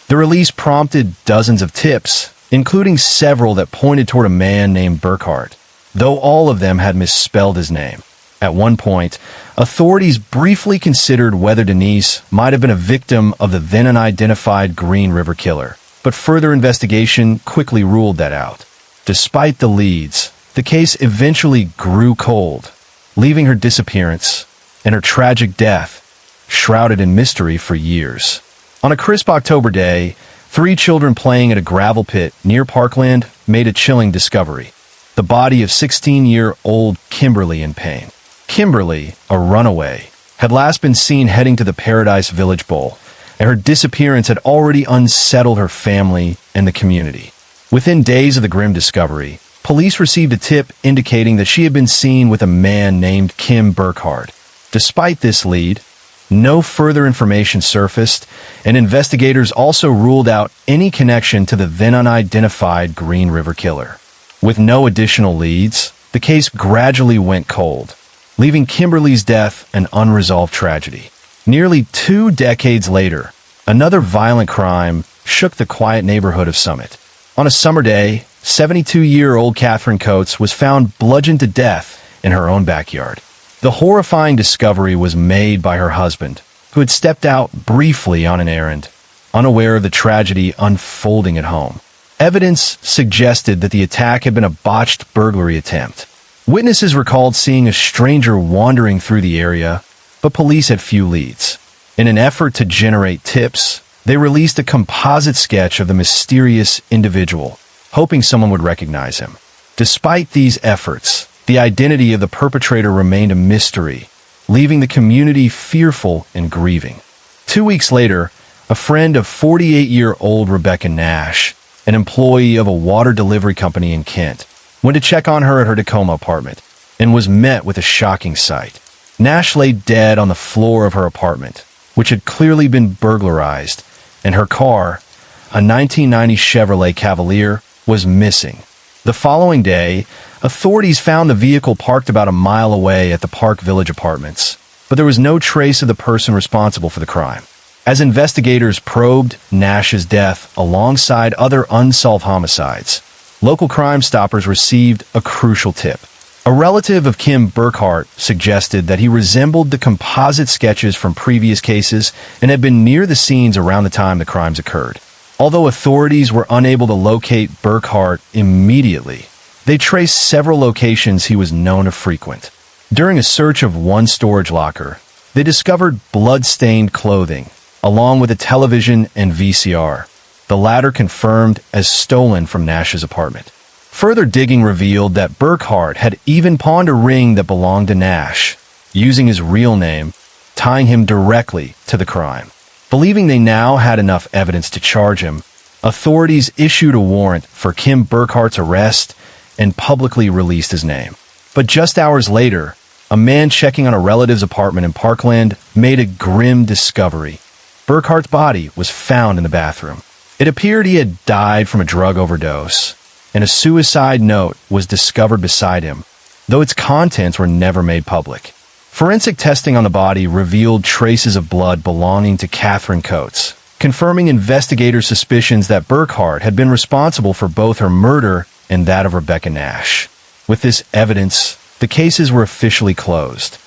The release prompted dozens of tips, including several that pointed toward a man named Burkhart, though all of them had misspelled his name. At one point, authorities briefly considered whether Denise might have been a victim of the then unidentified Green River Killer, but further investigation quickly ruled that out. Despite the leads, the case eventually grew cold, leaving her disappearance and her tragic death shrouded in mystery for years. On a crisp October day, 3 children playing at a gravel pit near Parkland made a chilling discovery: the body of 16-year-old Kimberly in pain. Kimberly, a runaway, had last been seen heading to the Paradise Village Bowl, and her disappearance had already unsettled her family and the community. Within days of the grim discovery, police received a tip indicating that she had been seen with a man named Kim Burkhart. Despite this lead, no further information surfaced, and investigators also ruled out any connection to the then unidentified Green River Killer. With no additional leads, the case gradually went cold, leaving Kimberly's death an unresolved tragedy. Nearly 2 decades later, another violent crime shook the quiet neighborhood of Summit. On a summer day, 72-year-old Catherine Coates was found bludgeoned to death in her own backyard. The horrifying discovery was made by her husband, who had stepped out briefly on an errand, unaware of the tragedy unfolding at home. Evidence suggested that the attack had been a botched burglary attempt. Witnesses recalled seeing a stranger wandering through the area, but police had few leads. In an effort to generate tips, they released a composite sketch of the mysterious individual, hoping someone would recognize him. Despite these efforts, the identity of the perpetrator remained a mystery, leaving the community fearful and grieving. 2 weeks later, a friend of 48-year-old Rebecca Nash, an employee of a water delivery company in Kent, went to check on her at her Tacoma apartment and was met with a shocking sight. Nash lay dead on the floor of her apartment, which had clearly been burglarized, and her car, a 1990 Chevrolet Cavalier, was missing. The following day, authorities found the vehicle parked about a mile away at the Park Village Apartments, but there was no trace of the person responsible for the crime. As investigators probed Nash's death alongside other unsolved homicides, local Crime Stoppers received a crucial tip. A relative of Kim Burkhart suggested that he resembled the composite sketches from previous cases and had been near the scenes around the time the crimes occurred. Although authorities were unable to locate Burkhart immediately, they traced several locations he was known to frequent. During a search of one storage locker, they discovered blood-stained clothing, along with a television and VCR, the latter confirmed as stolen from Nash's apartment. Further digging revealed that Burkhart had even pawned a ring that belonged to Nash, using his real name, tying him directly to the crime. Believing they now had enough evidence to charge him, authorities issued a warrant for Kim Burkhart's arrest and publicly released his name. But just hours later, a man checking on a relative's apartment in Parkland made a grim discovery. Burkhart's body was found in the bathroom. It appeared he had died from a drug overdose, and a suicide note was discovered beside him, though its contents were never made public. Forensic testing on the body revealed traces of blood belonging to Catherine Coates, confirming investigators' suspicions that Burkhart had been responsible for both her murder and that of Rebecca Nash. With this evidence, the cases were officially closed.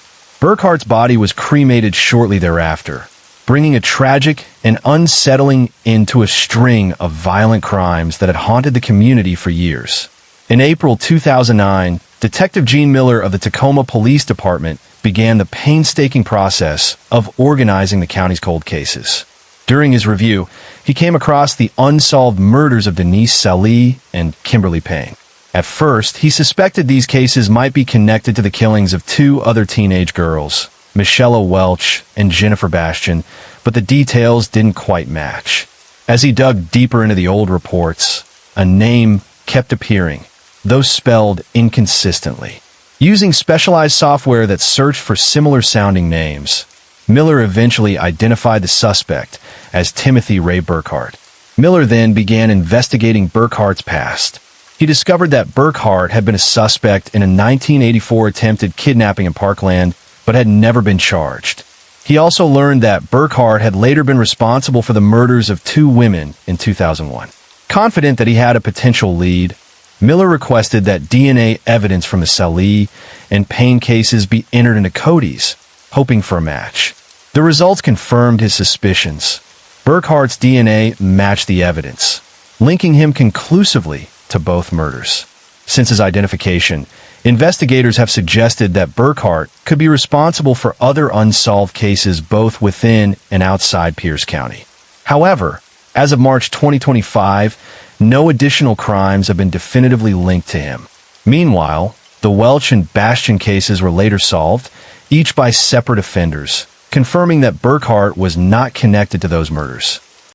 Burkhart's body was cremated shortly thereafter, bringing a tragic and unsettling end to a string of violent crimes that had haunted the community for years. In April 2009, Detective Gene Miller of the Tacoma Police Department began the painstaking process of organizing the county's cold cases. During his review, he came across the unsolved murders of Denise Sallee and Kimberly Payne. At first, he suspected these cases might be connected to the killings of two other teenage girls, Michelle Welch and Jennifer Bastian, but the details didn't quite match. As he dug deeper into the old reports, a name kept appearing, though spelled inconsistently. Using specialized software that searched for similar-sounding names, Miller eventually identified the suspect as Timothy Ray Burkhart. Miller then began investigating Burkhart's past. He discovered that Burkhart had been a suspect in a 1984 attempted kidnapping in Parkland, but had never been charged. He also learned that Burkhart had later been responsible for the murders of two women in 2001. Confident that he had a potential lead, Miller requested that DNA evidence from the Sallee and Payne cases be entered into Cody's, hoping for a match. The results confirmed his suspicions. Burkhart's DNA matched the evidence, linking him conclusively to both murders. Since his identification, investigators have suggested that Burkhart could be responsible for other unsolved cases both within and outside Pierce County. However, as of March 2025, no additional crimes have been definitively linked to him. Meanwhile, the Welch and Bastian cases were later solved, each by separate offenders, confirming that Burkhart was not connected to those murders.